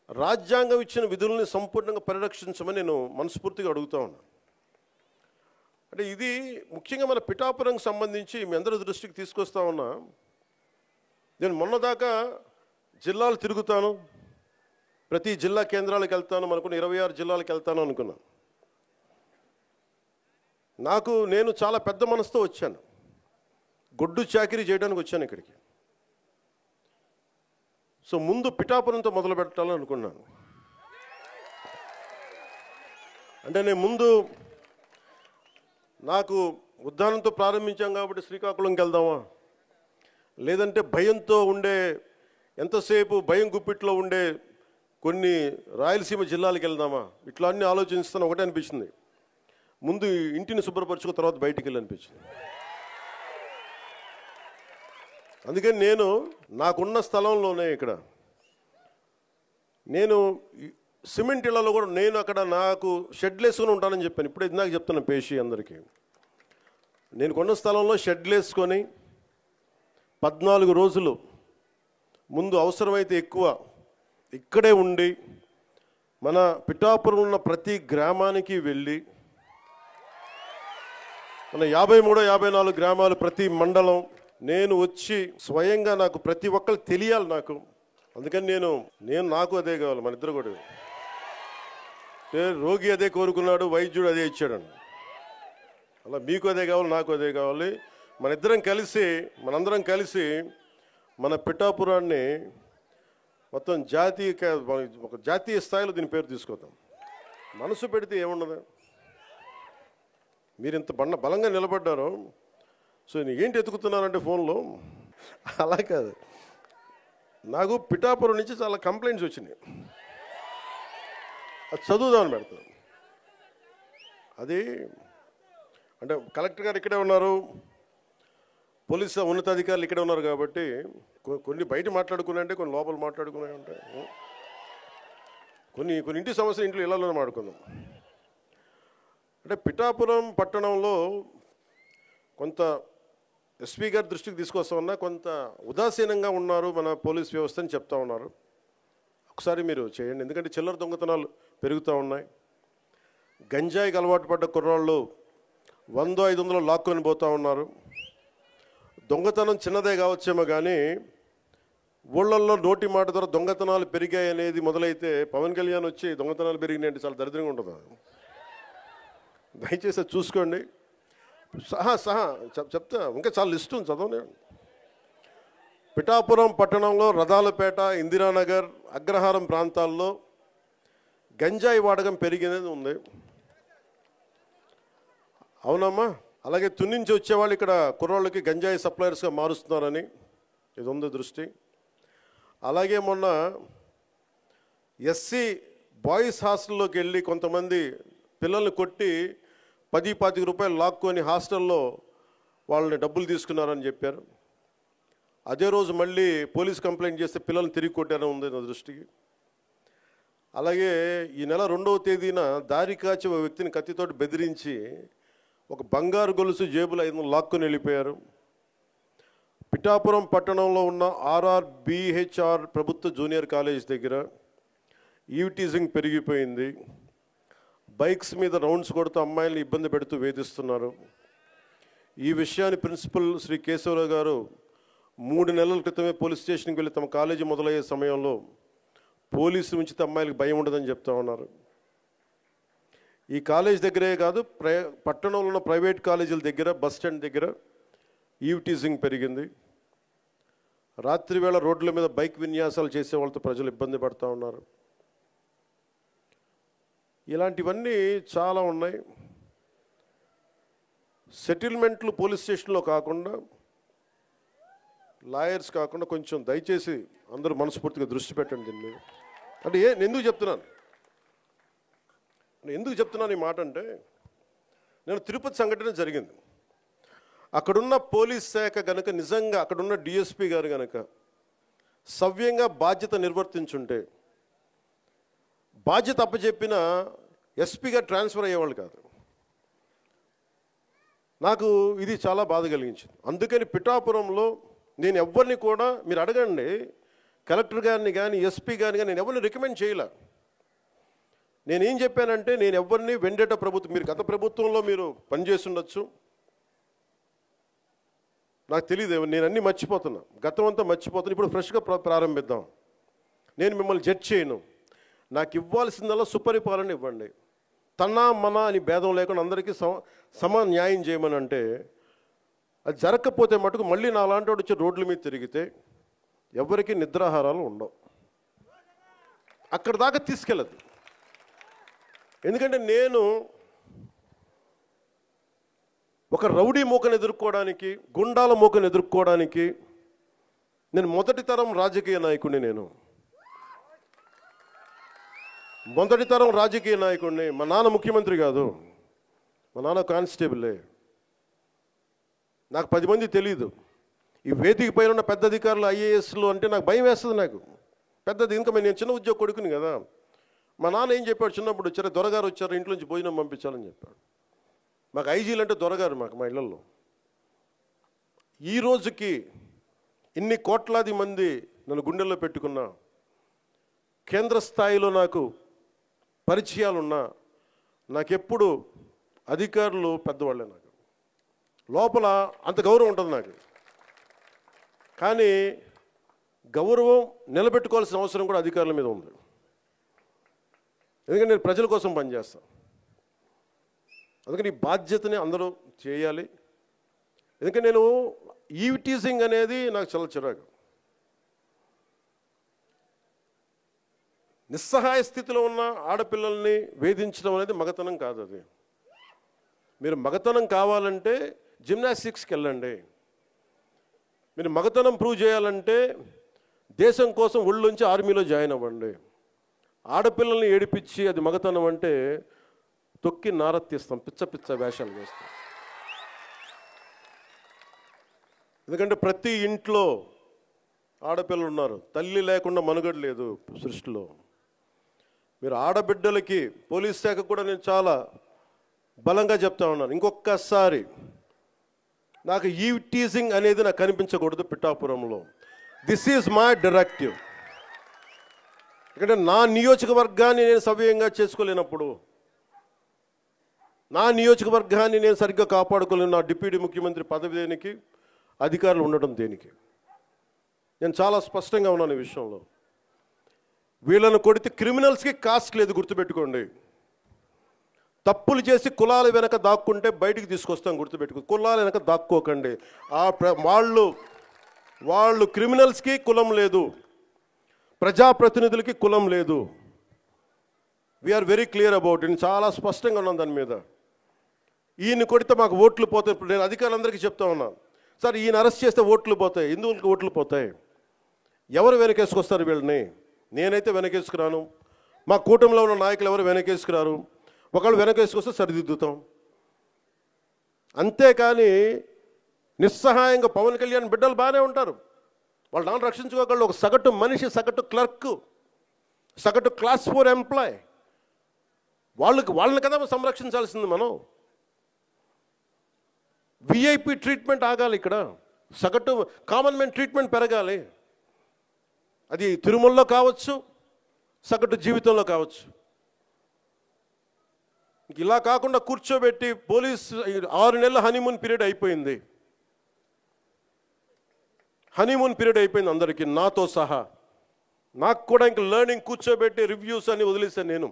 Speaker 1: రాజ్యాంగం ఇచ్చిన విధుల్ని సంపూర్ణంగా పరిరక్షించమని నేను మనస్ఫూర్తిగా అడుగుతా ఉన్నాను. అంటే ఇది ముఖ్యంగా మన పిఠాపురంకి సంబంధించి మీ అందరి దృష్టికి తీసుకొస్తా ఉన్నా. నేను మొన్నదాకా జిల్లాలు తిరుగుతాను, ప్రతి జిల్లా కేంద్రాలకు వెళ్తాను, మనకున్న 26 జిల్లాలకు వెళ్తాను అనుకున్నాను. నేను చాలా పెద్ద మనసుతో వచ్చాను, గొడ్డు చాకిరీ చేయడానికి వచ్చాను ఇక్కడికి. సో ముందు పిఠాపురంతో మొదలు పెట్టాలని అనుకున్నాను. అంటే నేను ముందు నాకు ఉద్దానంతో ప్రారంభించాం కాబట్టి శ్రీకాకుళంకి వెళ్దామా, లేదంటే భయంతో ఉండే, ఎంతసేపు భయం గుప్పిట్లో ఉండే కొన్ని రాయలసీమ జిల్లాలకు వెళ్దామా, ఇట్లా అన్నీ ఆలోచిస్తాను. ఒకటే అనిపించింది, ముందు ఇంటిని శుభ్రపరచుకున్న తర్వాత బయటికి వెళ్ళి అనిపించింది. అందుకని నేను నాకున్న స్థలంలోనే ఇక్కడ నేను సిమెంట్ ఇళ్లలో కూడా నేను అక్కడ నాకు షెడ్లు వేసుకొని ఉంటానని చెప్పాను. ఇప్పుడు ఇందాక చెప్తున్నాను పేషి అందరికీ, నేను కొన్న స్థలంలో షెడ్లు వేసుకొని 14 రోజులు ముందు అవసరమైతే ఎక్కువ ఇక్కడే ఉండి మన పిఠాపురం ఉన్న ప్రతి గ్రామానికి వెళ్ళి, మన 53, 54 గ్రామాలు, ప్రతి మండలం నేను వచ్చి స్వయంగా నాకు ప్రతి ఒక్కరు తెలియాలి నాకు. అందుకని నేను నాకు అదే కావాలి, మన ఇద్దరు కూడా. రోగి అదే కోరుకున్నాడు, వైద్యుడు అదే ఇచ్చాడండి. అలా మీకు అదే కావాలి, నాకు అదే కావాలి. మనందరం కలిసి మన పిఠాపురాన్ని మొత్తం ఒక జాతీయ స్థాయిలో దీని పేరు తీసుకొద్దాం. మనసు పెడితే ఏముండదు. మీరు ఇంత బలంగా నిలబడ్డారు. సో ఏంటి ఎత్తుకుతున్నానంటే ఫోన్లో, అలా కాదు, నాకు పిఠాపురం నుంచి చాలా కంప్లైంట్స్ వచ్చినాయి. అది చదువుదామని పెడతాను. అది అంటే కలెక్టర్ గారు ఇక్కడే ఉన్నారు, పోలీసు ఉన్నతాధికారులు ఇక్కడే ఉన్నారు కాబట్టి కొన్ని బయట మాట్లాడుకున్నాయంటే, కొన్ని లోపల మాట్లాడుకున్నాయి ఉంటాయి, కొన్ని ఇంటి సమస్యలు ఇంట్లో ఇళ్లలోనే మాట్లాడుకుందాం. అంటే పిఠాపురం పట్టణంలో కొంత ఎస్పీ గారి దృష్టికి తీసుకొస్తా ఉన్నా, కొంత ఉదాసీనంగా ఉన్నారు మన పోలీస్ వ్యవస్థ అని చెప్తా ఉన్నారు. ఒకసారి మీరు చేయండి, ఎందుకంటే చిల్లర దొంగతనాలు పెరుగుతూ ఉన్నాయి. గంజాయికి అలవాటు పడ్డ కుర్రాళ్ళు 100-500 లాక్కొని పోతూ ఉన్నారు. దొంగతనం చిన్నదే కావచ్చేమో కానీ ఊళ్ళల్లో నోటి మాట ద్వారా దొంగతనాలు పెరిగాయి అనేది మొదలైతే పవన్ కళ్యాణ్ వచ్చి దొంగతనాలు పెరిగినాయంటే చాలా దరిద్రంగా ఉంటుంది. దయచేసి చూసుకోండి. సహా చెప్తా, ఇంకా చాలా లిస్ట్ ఉంది, చదవనే. పిఠాపురం పట్టణంలో రథాలపేట, ఇందిరానగర్, అగ్రహారం ప్రాంతాల్లో గంజాయి వాడకం పెరిగినది ఉంది. అవునమ్మా. అలాగే తుని నుంచి వచ్చేవాళ్ళు ఇక్కడ కుర్రాళ్ళకి గంజాయి సప్లయర్స్గా మారుస్తున్నారని ఇది ఉంది దృష్టి. అలాగే మొన్న ఎస్సీ బాయ్స్ హాస్టల్లోకి వెళ్ళి కొంతమంది పిల్లల్ని కొట్టి 10-25 రూపాయలు లాక్కొని హాస్టల్లో వాళ్ళని డబ్బులు తీసుకున్నారని చెప్పారు. అదే రోజు మళ్ళీ పోలీస్ కంప్లైంట్ చేస్తే పిల్లల్ని తిరిగి కొట్టారని ఉంది నా దృష్టికి. అలాగే ఈ నెల 2వ తేదీన దారి కాచి ఒక వ్యక్తిని కత్తితోటి బెదిరించి ఒక బంగారు గొలుసు జేబులో 500 లాక్కొని వెళ్ళిపోయారు. పిఠాపురం పట్టణంలో ఉన్న RRBHR ప్రభుత్వ జూనియర్ కాలేజ్ దగ్గర ఈవ్టీజింగ్ పెరిగిపోయింది. బైక్స్ మీద రౌండ్స్ కొడుతూ అమ్మాయిల్ని ఇబ్బంది పెడుతూ వేధిస్తున్నారు. ఈ విషయాన్ని ప్రిన్సిపల్ శ్రీ కేశవరావు గారు 3 నెలల క్రితమే పోలీస్ స్టేషన్కి వెళ్ళి తమ కాలేజీ మొదలయ్యే సమయంలో పోలీసు ఉంచితే అమ్మాయిలకు భయం ఉండదని చెప్తా ఉన్నారు. ఈ కాలేజ్ దగ్గరే కాదు, పట్టణంలో ఉన్న ప్రైవేట్ కాలేజీల దగ్గర, బస్ స్టాండ్ దగ్గర ఈవ్టీజింగ్ పెరిగింది. రాత్రి వేళ రోడ్ల మీద బైక్ విన్యాసాలు చేసే వాళ్ళతో ప్రజలు ఇబ్బంది పడుతూ ఉన్నారు. ఇలాంటివన్నీ చాలా ఉన్నాయి. సెటిల్మెంట్లు పోలీస్ స్టేషన్లో కాకుండా, లాయర్స్ కాకుండా కొంచెం దయచేసి అందరూ మనస్ఫూర్తిగా దృష్టి పెట్టండి దీని మీద. అంటే నేను ఎందుకు చెప్తున్నాను ఈ మాట అంటే, నేను తిరుపతి సంఘటన జరిగింది. అక్కడున్న పోలీస్ శాఖ కనుక నిజంగా అక్కడున్న DSP గారు కనుక సవ్యంగా బాధ్యత నిర్వర్తించుంటే, బాధ్యత అప్పచెప్పిన SP గారు ట్రాన్స్ఫర్ అయ్యేవాళ్ళు కాదు. నాకు ఇది చాలా బాధ కలిగించింది. అందుకని పిఠాపురంలో నేను ఎవరిని కూడా, మీరు అడగండి కలెక్టర్ గారిని కానీ SP గారిని కానీ, నేను ఎవరిని రికమెండ్ చేయలే. నేనేం చెప్పానంటే, నేను ఎవరిని వెండేట ప్రభుత్వం, మీరు గత ప్రభుత్వంలో మీరు పనిచేసి ఉండొచ్చు, నాకు తెలియదు, నేను అన్నీ మర్చిపోతున్నా, గతం అంతా మర్చిపోతున్నా. ఇప్పుడు ఫ్రెష్గా ప్రారంభిద్దాం. నేను మిమ్మల్ని జడ్జ్ చేయను. నాకు ఇవ్వాల్సిందల్లా సుపరిపాలన ఇవ్వండి. తన్నా మన అని భేదం లేకుండా అందరికీ సమ న్యాయం చేయమని అంటే, అది జరగకపోతే మటుకు మళ్ళీ నా అలాంటి వాడు వచ్చి రోడ్ల మీద తిరిగితే ఎవరికి నిద్రాహారాలు ఉండవు. అక్కడ దాకా తీసుకెళ్ళదు. ఎందుకంటే నేను ఒక రౌడీ మూకను ఎదుర్కోవడానికి, గుండాల మూకను ఎదుర్కోవడానికి నేను మొదటి తరం రాజకీయ నాయకుడిని. మొదటి తరం రాజకీయ నాయకుడిని. మా నాన్న ముఖ్యమంత్రి కాదు, మా నాన్న కానిస్టేబులే. నాకు 10 మంది తెలీదు. ఈ వేదిక పైన ఉన్న పెద్ద అధికారులు IASలు అంటే నాకు భయం వేస్తుంది. నాకు పెద్దది, ఇంకా నేను చిన్న ఉద్యోగ కొడుకుని కదా. మా నాన్న ఏం చెప్పాడు, చిన్నప్పుడు వచ్చారు, దొరగారు వచ్చారు, ఇంట్లో నుంచి భోజనం పంపించాలని చెప్పాడు. మాకు ఐజీలు అంటే దొరగారు మాకు, మా ఇళ్లలో. ఈ రోజుకి ఇన్ని కోట్లాది మంది నన్ను గుండెల్లో పెట్టుకున్నా, కేంద్ర స్థాయిలో నాకు పరిచయాలున్నా, నాకెప్పుడు అధికారులు పెద్దవాళ్ళే. నాకు లోపల అంత గౌరవం ఉంటుంది నాకు. కానీ గౌరవం నిలబెట్టుకోవాల్సిన అవసరం కూడా అధికారుల మీద ఉంది. ఎందుకంటే నేను ప్రజల కోసం పనిచేస్తాను. అందుకని ఈ బాధ్యతని అందరూ చేయాలి. ఎందుకంటే నేను ఈవ్టీజింగ్ అనేది నాకు చాలా చిరాకు. నిస్సహాయ స్థితిలో ఉన్న ఆడపిల్లల్ని వేధించడం అనేది మగతనం కాదు. అది మీరు మగతనం కావాలంటే జిమ్నాస్టిక్స్కి వెళ్ళండి. మీరు మగతనం ప్రూవ్ చేయాలంటే దేశం కోసం ఒళ్ళొంచి ఆర్మీలో జాయిన్ అవ్వండి. ఆడపిల్లల్ని ఏడిపించి అది మగతనం అంటే తొక్కి నారత్తిస్తాం, పిచ్చ వేషాలు వేస్తాం. ఎందుకంటే ప్రతి ఇంట్లో ఆడపిల్లలు ఉన్నారు. తల్లి లేకుండా మనుగడ లేదు సృష్టిలో. మీరు ఆడబిడ్డలకి, పోలీస్ శాఖ కూడా నేను చాలా బలంగా చెప్తా ఉన్నాను, ఇంకొకసారి నాకు ఈవ్టీజింగ్ అనేది నాకు కనిపించకూడదు పిఠాపురంలో. This is my directive. ఎందుకంటే నా నియోజకవర్గాన్ని నేను సవ్యంగా చేసుకోలేనప్పుడు, నా నియోజకవర్గాన్ని నేను సరిగ్గా కాపాడుకోలేను, నా డిప్యూటీ ముఖ్యమంత్రి పదవి దేనికి, అధికారులు ఉండడం దేనికి? నేను చాలా స్పష్టంగా ఉన్నాను ఈ విషయంలో. వీళ్ళను కొడితే క్రిమినల్స్కి కాస్ట్ లేదు, గుర్తుపెట్టుకోండి. తప్పులు చేసి కులాల వెనక దాక్కుంటే బయటికి తీసుకొస్తాం, గుర్తుపెట్టుకో. కులాల వెనక దాక్కోకండి. వాళ్ళు క్రిమినల్స్కి కులం లేదు, ప్రజాప్రతినిధులకి కులం లేదు. We're very clear about it. చాలా స్పష్టంగా ఉన్నాను దాని మీద. ఈయన కొడితే మాకు ఓట్లు పోతాయి. ఇప్పుడు నేను అధికారులందరికీ చెప్తా ఉన్నాను, సార్ ఈయన అరెస్ట్ చేస్తే ఓట్లు పోతాయి. ఎందుకు ఓట్లు పోతాయి? ఎవరు వెనకేసుకొస్తారు వీళ్ళని? నేనైతే వెనకేసుకురాను, మా కూటమిలో ఉన్న నాయకులు ఎవరు వెనకేసుకురారు, ఒకళ్ళు వెనకేసుకొస్తే సరిదిద్దుతాం. అంతేకాని నిస్సహాయంగా పవన్ కళ్యాణ్ బిడ్డలు బాగానే ఉంటారు, వాళ్ళు నాన్న రక్షించుకోగలరు. ఒక సగటు మనిషి, సగటు క్లర్క్, సగటు క్లాస్ 4 ఎంప్లాయ్, వాళ్ళని కదా సంరక్షించాల్సింది మనం. విఐపి ట్రీట్మెంట్ ఆగాలి ఇక్కడ, సగటు కామన్ మ్యాన్ ట్రీట్మెంట్ పెరగాలి. అది తిరుమలలో కావచ్చు, సగటు జీవితంలో కావచ్చు. ఇలా కాకుండా కూర్చోబెట్టి పోలీసు 6 నెలల హనీమూన్ పీరియడ్ అయిపోయింది. హనీమూన్ పీరియడ్ అయిపోయింది అందరికీ, నాతో సహా. నాకు కూడా ఇంక లెర్నింగ్ కూర్చోబెట్టి రివ్యూస్ అని వదిలేసాను. నేను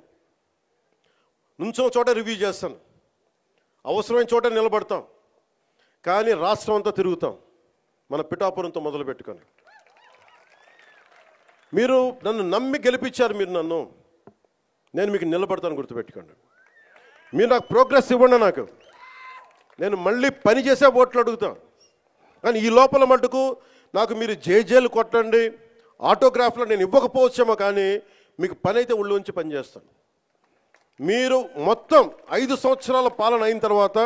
Speaker 1: నుంచో చోట రివ్యూ చేస్తాను, అవసరమైన చోట నిలబడతాం, కానీ రాష్ట్రం అంతా తిరుగుతాం, మన పిఠాపురంతో మొదలు పెట్టుకొని. మీరు నన్ను నమ్మి గెలిపించారు, మీరు నన్ను, నేను మీకు నిలబడతాను, గుర్తుపెట్టుకోండి. మీరు నాకు ప్రోగ్రెస్ ఇవ్వండి, నేను మళ్ళీ పని చేసే ఓట్లు అడుగుతాను. కానీ ఈ లోపల మటుకు నాకు మీరు జేజేలు కొట్టండి, ఆటోగ్రాఫ్లో నేను ఇవ్వకపోవచ్చేమో, కానీ మీకు పని అయితే ఉళ్ళోంచి పని చేస్తాను. మీరు మొత్తం 5 సంవత్సరాల పాలన అయిన తర్వాత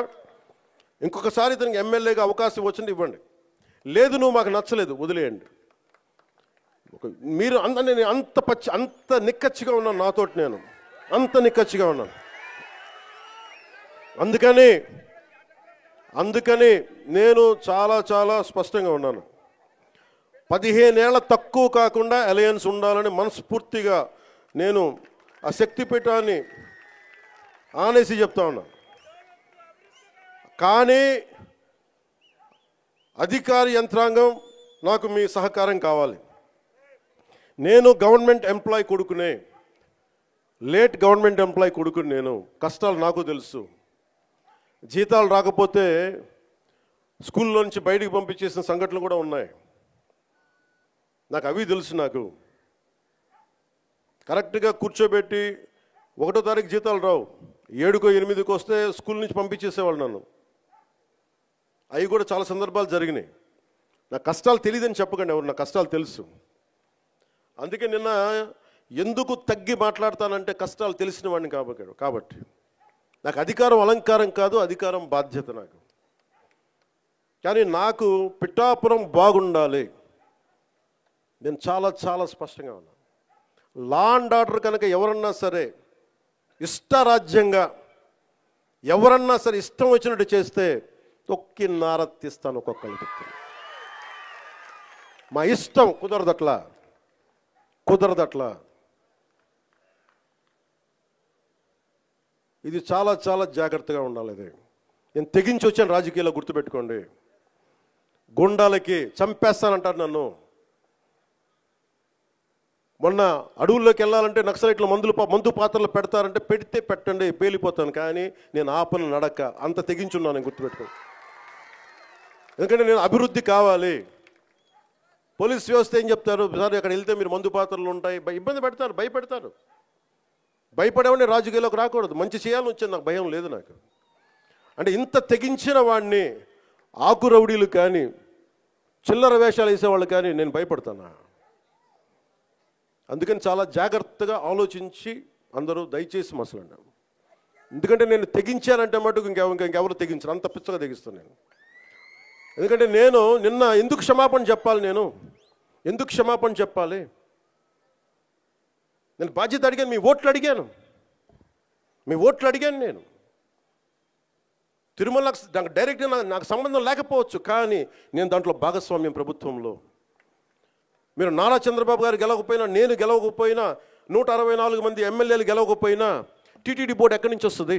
Speaker 1: ఇంకొకసారి ఇతనికి ఎమ్మెల్యేగా అవకాశం వచ్చింది ఇవ్వండి, లేదు నువ్వు మాకు నచ్చలేదు వదిలేయండి. మీరు నేను అంత నిక్కచ్చిగా ఉన్నాను, నాతోటి నేను అంత నిక్కచ్చిగా ఉన్నాను. అందుకని నేను చాలా చాలా స్పష్టంగా ఉన్నాను. 15 ఏళ్ల తక్కువ కాకుండా అలయన్స్ ఉండాలని మనస్ఫూర్తిగా నేను ఆ శక్తిపీఠాన్ని ఆనేసి చెప్తా ఉన్నాను. కానీ అధికార యంత్రాంగం నాకు మీ సహకారం కావాలి. నేను గవర్నమెంట్ ఎంప్లాయ్ కొడుకునే, లేట్ గవర్నమెంట్ ఎంప్లాయ్ కొడుకుని. నేను కష్టాలు నాకు తెలుసు. జీతాలు రాకపోతే స్కూల్లో నుంచి బయటికి పంపించేసిన సంఘటనలు కూడా ఉన్నాయి, నాకు అవి తెలుసు. నాకు కరెక్ట్గా కూర్చోబెట్టి 1వ తారీఖు జీతాలు రావు, 7కో 8కో వస్తే స్కూల్ నుంచి పంపించేసేవాళ్ళు నన్ను. అవి కూడా చాలా సందర్భాలు జరిగినాయి. నా కష్టాలు తెలియదని చెప్పకండి ఎవరు, నా కష్టాలు తెలుసు. అందుకే నిన్న ఎందుకు తగ్గి మాట్లాడతానంటే కష్టాలు తెలిసిన వాడిని కాబట్టి. నాకు అధికారం అలంకారం కాదు, అధికారం బాధ్యత నాకు. కానీ నాకు పిఠాపురం బాగుండాలి, నేను చాలా చాలా స్పష్టంగా ఉన్నాను. లా అండ్ ఆర్డర్ కనుక ఎవరన్నా సరే ఇష్టారాజ్యంగా ఎవరన్నా సరే ఇష్టం వచ్చినట్టు చేస్తే తొక్కి నారత్తిస్తాను, ఒక్కొక్కళ్ళు చెప్తాను. మా ఇష్టం కుదరదట్లా. ఇది చాలా చాలా జాగ్రత్తగా ఉండాలి. ఇది నేను తెగించి వచ్చాను రాజకీయాల్లో, గుర్తుపెట్టుకోండి. గుండాలకి చంపేస్తానంటారు నన్ను. మొన్న అడవుల్లోకి వెళ్ళాలంటే నక్సలైట్లు మందు పాత్రలు పెడతారంటే పెడితే పెట్టండి, పేలిపోతాను, కానీ నేను ఆపను నడక. అంత తెగించున్నాను, నేను గుర్తుపెట్టుకో. ఎందుకంటే నేను అభివృద్ధి కావాలి. పోలీస్ వ్యవస్థ ఏం చెప్తారు, సార్ అక్కడ వెళ్తే మీరు మందు పాత్రలు ఉంటాయి, ఇబ్బంది పెడతారు, భయపెడతారు. భయపడేవాడిని రాజకీయాల్లోకి రాకూడదు. మంచి చేయాలని వచ్చేది, నాకు భయం లేదు. నాకు అంటే ఇంత తెగించిన వాడిని ఆకు రౌడీలు కానీ చిల్లర వేషాలు వేసేవాళ్ళు కానీ నేను భయపడతానా? అందుకని చాలా జాగ్రత్తగా ఆలోచించి అందరూ దయచేసి మసలండి. ఎందుకంటే నేను తెగించానంటే మటుకు ఇంకెవరు తెగించరు, అంత పిచ్చగా తెగిస్తాను నేను. ఎందుకంటే నేను నిన్న ఎందుకు క్షమాపణ చెప్పాలి, ఎందుకు క్షమాపణ చెప్పాలి? నేను బాధ్యత అడిగాను, మీ ఓట్లు అడిగాను నేను. తిరుమల నాకు డైరెక్ట్గా నాకు సంబంధం లేకపోవచ్చు, కానీ నేను దాంట్లో భాగస్వామ్యం ప్రభుత్వంలో. మీరు నారా చంద్రబాబు గారు గెలవకపోయినా, నేను గెలవకపోయినా, 164 మంది ఎమ్మెల్యేలు గెలవకపోయినా టీటీడీ బోర్డు ఎక్కడి నుంచి వస్తుంది?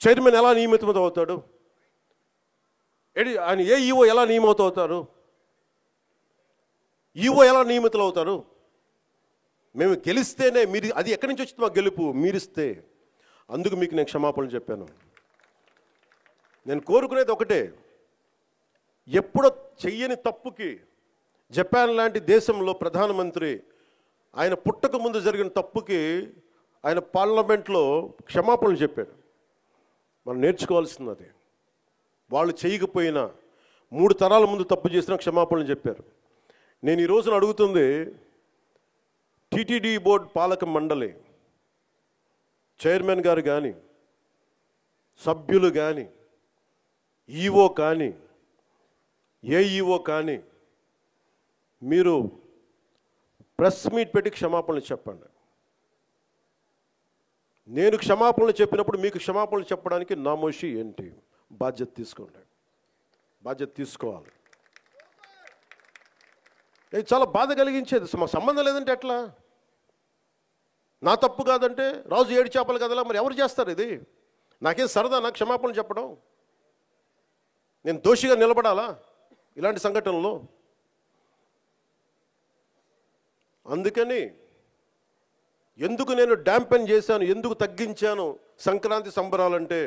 Speaker 1: చైర్మన్ ఎలా నియమితం అవుతాడు? ఆయన ఈఓ ఎలా నియమితం అవుతారు? ఈఓ ఎలా నియమితులు అవుతారు? మేము గెలిస్తేనే మీరు, అది ఎక్కడి నుంచి వచ్చింది మా గెలుపు? మీరిస్తే. అందుకు మీకు నేను క్షమాపణలు చెప్పాను. నేను కోరుకునేది ఒకటే, ఎప్పుడో చెయ్యని తప్పుకి జపాన్ లాంటి దేశంలో ప్రధానమంత్రి ఆయన పుట్టక ముందు జరిగిన తప్పుకి ఆయన పార్లమెంట్లో క్షమాపణలు చెప్పాడు. మనం నేర్చుకోవాల్సింది అది. వాళ్ళు చేయకపోయినా 3 తరాల ముందు తప్పు చేసినా క్షమాపణలు చెప్పారు. నేను ఈ రోజున అడుగుతుంది, టీటీడీ బోర్డు పాలక మండలి చైర్మన్ గారు కానీ, సభ్యులు కానీ, ఈఓ కానీ, ఏఈఓ కానీ మీరు ప్రెస్ మీట్ పెట్టి క్షమాపణలు చెప్పండి. నేను క్షమాపణలు చెప్పినప్పుడు మీకు క్షమాపణలు చెప్పడానికి నామోషి ఏంటి? బాధ్యత తీసుకోండి, బాధ్యత తీసుకోవాలి. ఇది చాలా బాధ కలిగించేది. మాకు సంబంధం లేదంటే ఎట్లా? నా తప్పు కాదంటే రాజు 7 చేపలు కదలా, మరి ఎవరు చేస్తారు ఇది? నాకేం సరదా నాకు క్షమాపణలు చెప్పడం? నేను దోషిగా నిలబడాలా ఇలాంటి సంఘటనలో? అందుకని ఎందుకు నేను డాంపెన్ చేశాను, ఎందుకు తగ్గించాను సంక్రాంతి సంబరాలంటే,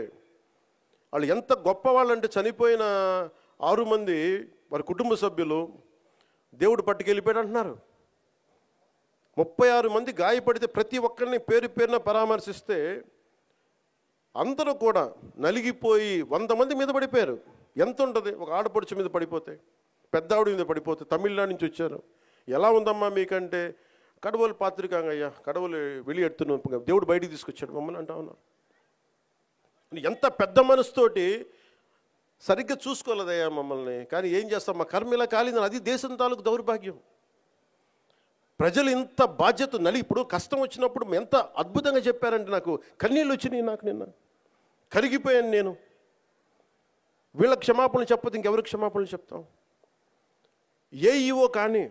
Speaker 1: వాళ్ళు ఎంత గొప్పవాళ్ళంటే చనిపోయిన 6 మంది వారి కుటుంబ సభ్యులు దేవుడు పట్టుకెళ్ళిపోయాడు అంటున్నారు. 36 మంది గాయపడితే ప్రతి ఒక్కరిని పేరు పేరున పరామర్శిస్తే అందరూ కూడా నలిగిపోయి 100 మంది మీద పడిపోయారు. ఎంత ఉంటుంది ఒక ఆడపడుచు మీద పడిపోతే, పెద్ద ఆవిడ మీద పడిపోతే? తమిళనాడు నుంచి వచ్చారు. ఎలా ఉందమ్మా మీకంటే, కడవలు పాత్రికాంగ అయ్యా, కడవలు వెళ్ళి ఎడుతున్నాం, దేవుడు బయటికి తీసుకొచ్చాడు మమ్మల్ని అంటా ఉన్నారు. ఎంత పెద్ద మనసుతోటి సరిగ్గా చూసుకోలేదయ్యా మమ్మల్ని, కానీ ఏం చేస్తాం, మా కర్మ ఇలా కాలిందని. అది దేశం తాలూకు దౌర్భాగ్యం. ప్రజలు ఇంత బాధ్యత ఇప్పుడు కష్టం వచ్చినప్పుడు ఎంత అద్భుతంగా చెప్పారంటే నాకు కన్నీళ్ళు వచ్చినాయి. నాకు నిన్న కరిగిపోయాను నేను. వీళ్ళ క్షమాపణలు చెప్పదు ఇంకెవరికి క్షమాపణలు చెప్తాం? ఏఈఓ కానీ,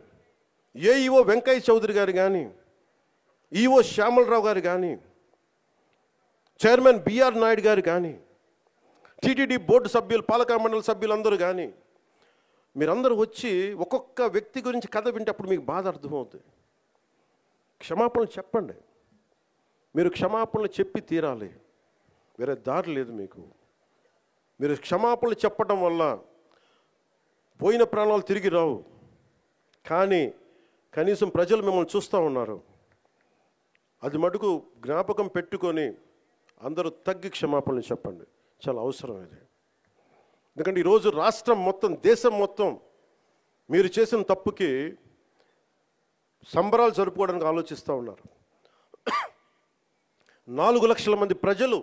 Speaker 1: ఏఈఓ వెంకయ్య చౌదరి గారు కానీ, ఈఓ శ్యామలరావు గారు కానీ, చైర్మన్ బిఆర్ నాయుడు గారు కానీ, టీటీడీ బోర్డు సభ్యులు, పాలకా మండలి సభ్యులందరూ కానీ, మీరందరూ వచ్చి ఒక్కొక్క వ్యక్తి గురించి కథ వింటే అప్పుడు మీకు బాధ అర్థమవుతుంది. క్షమాపణలు చెప్పండి. మీరు క్షమాపణలు చెప్పి తీరాలి, వేరే దారి లేదు మీకు. మీరు క్షమాపణలు చెప్పడం వల్ల పోయిన ప్రాణాలు తిరిగి రావు, కానీ కనీసం ప్రజలు మిమ్మల్ని చూస్తూ ఉన్నారు. అది మటుకు జ్ఞాపకం పెట్టుకొని అందరూ తగ్గి క్షమాపణలు చెప్పండి. చాలా అవసరం ఇది. ఎందుకంటే ఈరోజు రాష్ట్రం మొత్తం, దేశం మొత్తం మీరు చేసిన తప్పుకి సంబరాలు జరుపుకోవడానికి ఆలోచిస్తూ ఉన్నారు. 4 లక్షల మంది ప్రజలు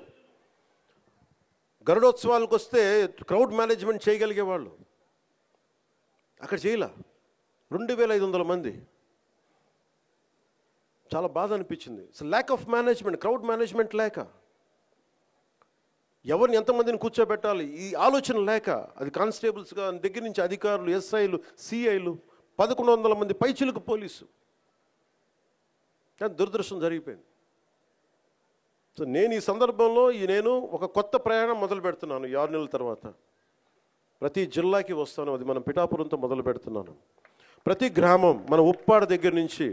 Speaker 1: గరుడోత్సవాలకు వస్తే క్రౌడ్ మేనేజ్మెంట్ చేయగలిగేవాళ్ళు, అక్కడ చేయలే. 2500 మంది. చాలా బాధ అనిపించింది. Lack of management, crowd management లేక, ఎవరిని ఎంతమందిని కూర్చోబెట్టాలి ఈ ఆలోచన లేక, అది కానిస్టేబుల్స్గా దగ్గర నుంచి అధికారులు, ఎస్ఐలు, సిఐలు, 1100 మంది పైచిలకు పోలీసు. కానీ దురదృష్టం జరిగిపోయింది. సో నేను ఈ సందర్భంలో నేను ఒక కొత్త ప్రయాణం మొదలు పెడుతున్నాను. 6 నెలల తర్వాత ప్రతి జిల్లాకి వస్తాను. అది మనం పిఠాపురంతో మొదలు పెడుతున్నాను. ప్రతి గ్రామం, మన ఉప్పాడ దగ్గర నుంచి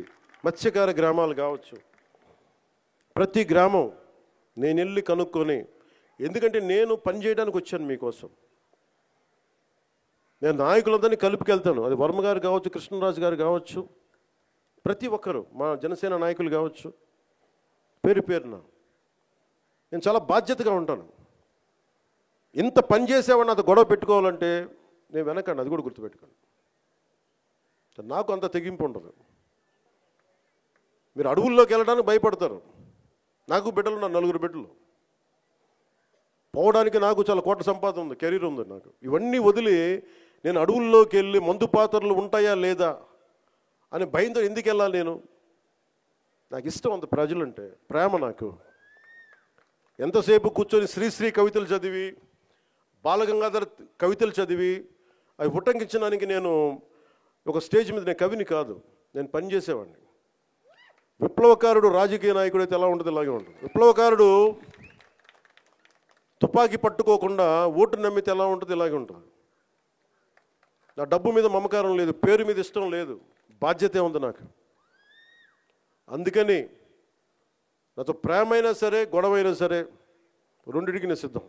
Speaker 1: మత్స్యకార గ్రామాలు కావచ్చు, ప్రతి గ్రామం నేను వెళ్ళి కనుక్కొని, ఎందుకంటే నేను పనిచేయడానికి వచ్చాను మీకోసం. నేను నాయకులందరినీ కలుపుకెళ్తాను. అది వర్మ గారు కావచ్చు, కృష్ణరాజు గారు కావచ్చు, ప్రతి ఒక్కరు మా జనసేన నాయకులు కావచ్చు, పేరు పేరున నేను చాలా బాధ్యతగా ఉంటాను. ఇంత పని చేసేవాడిని అది గొడవ పెట్టుకోవాలంటే నేను వెనకండి, అది కూడా గుర్తుపెట్టుకోండి. నాకు అంత తెగింపు ఉండదు. మీరు అడవుల్లోకి వెళ్ళడానికి భయపడతారు. నాకు బిడ్డలు ఉన్నారు, 4 బిడ్డలు. పోవడానికి నాకు చాలా కోట్ల సంపాదన ఉంది, కెరీర్ ఉంది నాకు. ఇవన్నీ వదిలి నేను అడవుల్లోకి వెళ్ళి మందు పాత్రలు ఉంటాయా లేదా అని భయంతో ఎందుకు వెళ్ళాలి నేను? నాకు ఇష్టం అంత ప్రజలంటే, ప్రేమ నాకు. ఎంతసేపు కూర్చొని శ్రీశ్రీ కవితలు చదివి, బాలగంగాధర్ కవితలు చదివి అవి ఉటంకించడానికి నేను ఒక స్టేజ్ మీద, నేను కవిని కాదు, నేను పనిచేసేవాడిని. విప్లవకారుడు రాజకీయ నాయకుడు అయితే ఎలా ఉంటుంది, ఇలాగే ఉంటుంది. విప్లవకారుడు తుపాకీ పట్టుకోకుండా ఓటు నమ్మితే ఎలా ఉంటుంది, ఇలాగే ఉంటుంది. నా డబ్బు మీద మమకారం లేదు, పేరు మీద ఇష్టం లేదు, బాధ్యతే ఉంది నాకు. అందుకని నాతో ప్రేమైనా సరే, గొడవైనా సరే, రెండింటికి నేను సిద్ధం.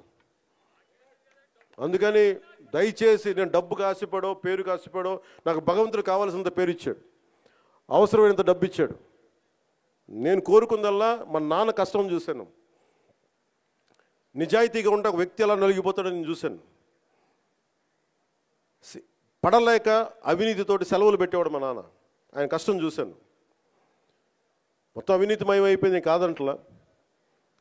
Speaker 1: అందుకని దయచేసి నేను డబ్బుకు ఆశపడో, పేరుకు ఆశపడో, నాకు భగవంతుడు కావాల్సినంత పేరు ఇచ్చాడు, అవసరమైనంత డబ్బు ఇచ్చాడు. నేను కోరుకుందల్లా మా నాన్న కష్టం చూశాను. నిజాయితీగా ఉంటే ఒక వ్యక్తి ఎలా నలిగిపోతాడో నేను చూశాను. పడలేక అవినీతితోటి సెలవులు పెట్టేవాడు మా నాన్న, ఆయన కష్టం చూశాను. మొత్తం అవినీతిమయం అయిపోయింది కాదంటలా,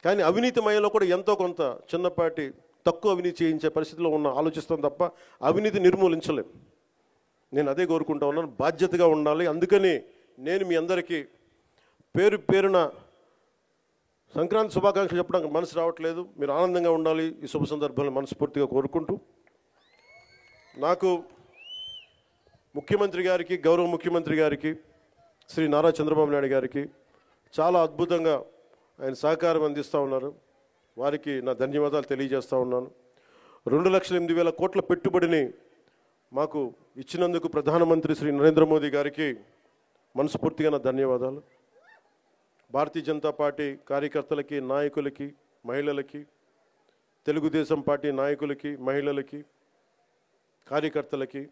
Speaker 1: కానీ అవినీతిమయంలో కూడా ఎంతో కొంత చిన్నపాటి తక్కువ అవినీతి చేయించే పరిస్థితిలో ఆలోచిస్తాం తప్ప అవినీతి నిర్మూలించలేం. నేను అదే కోరుకుంటా ఉన్నాను, బాధ్యతగా ఉండాలి. అందుకని నేను మీ అందరికీ పేరు పేరున సంక్రాంతి శుభాకాంక్షలు చెప్పడానికి మనసు రావట్లేదు. మీరు ఆనందంగా ఉండాలి ఈ శుభ సందర్భంలో మనస్ఫూర్తిగా కోరుకుంటూ, నాకు ముఖ్యమంత్రి గారికి, గౌరవ ముఖ్యమంత్రి గారికి, శ్రీ నారా చంద్రబాబు నాయుడు గారికి చాలా అద్భుతంగా ఆయన సహకారం అందిస్తూ ఉన్నారు. వారికి నా ధన్యవాదాలు తెలియజేస్తూ ఉన్నాను. 2,08,000 కోట్ల పెట్టుబడిని మాకు ఇచ్చినందుకు ప్రధానమంత్రి శ్రీ నరేంద్ర మోదీ గారికి మనస్ఫూర్తిగా నా ధన్యవాదాలు. భారతీయ జనతా పార్టీ కార్యకర్తలకి, నాయకులకి, మహిళలకి, తెలుగుదేశం పార్టీ నాయకులకి, మహిళలకి, కార్యకర్తలకి,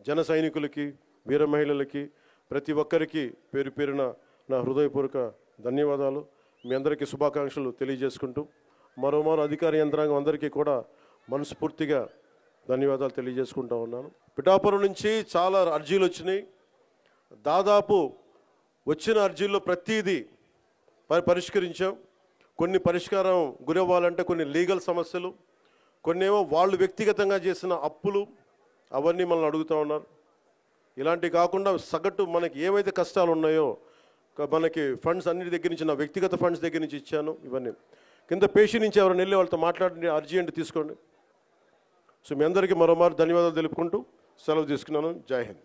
Speaker 1: జన సైనికులకి, వీర మహిళలకి, ప్రతి ఒక్కరికి పేరు పేరున నా హృదయపూర్వక ధన్యవాదాలు. మీ అందరికీ శుభాకాంక్షలు తెలియజేసుకుంటూ మరోమారు అధికార యంత్రాంగం అందరికీ కూడా మనస్ఫూర్తిగా ధన్యవాదాలు తెలియజేసుకుంటూ ఉన్నాను. పిఠాపురం నుంచి చాలా అర్జీలు వచ్చినాయి. దాదాపు వచ్చిన అర్జీల్లో ప్రతిదీ పరిష్కరించాం. కొన్ని పరిష్కారం గురవ్వాలంటే కొన్ని లీగల్ సమస్యలు, కొన్నేమో వాళ్ళు వ్యక్తిగతంగా చేసిన అప్పులు, అవన్నీ మనల్ని అడుగుతూ ఉన్నారు. ఇలాంటివి కాకుండా సగటు మనకి ఏవైతే కష్టాలు ఉన్నాయో మనకి ఫండ్స్ అన్నిటి దగ్గర నుంచి, నా వ్యక్తిగత ఫండ్స్ దగ్గర నుంచి ఇచ్చాను. ఇవన్నీ కింద పేషీ నుంచి ఎవరైనా వెళ్ళి వాళ్ళతో మాట్లాడి అర్జీ అంటే తీసుకోండి. సో మీ అందరికీ మరోమారు ధన్యవాదాలు తెలుపుకుంటూ సెలవు తీసుకున్నాను. జై హింద్.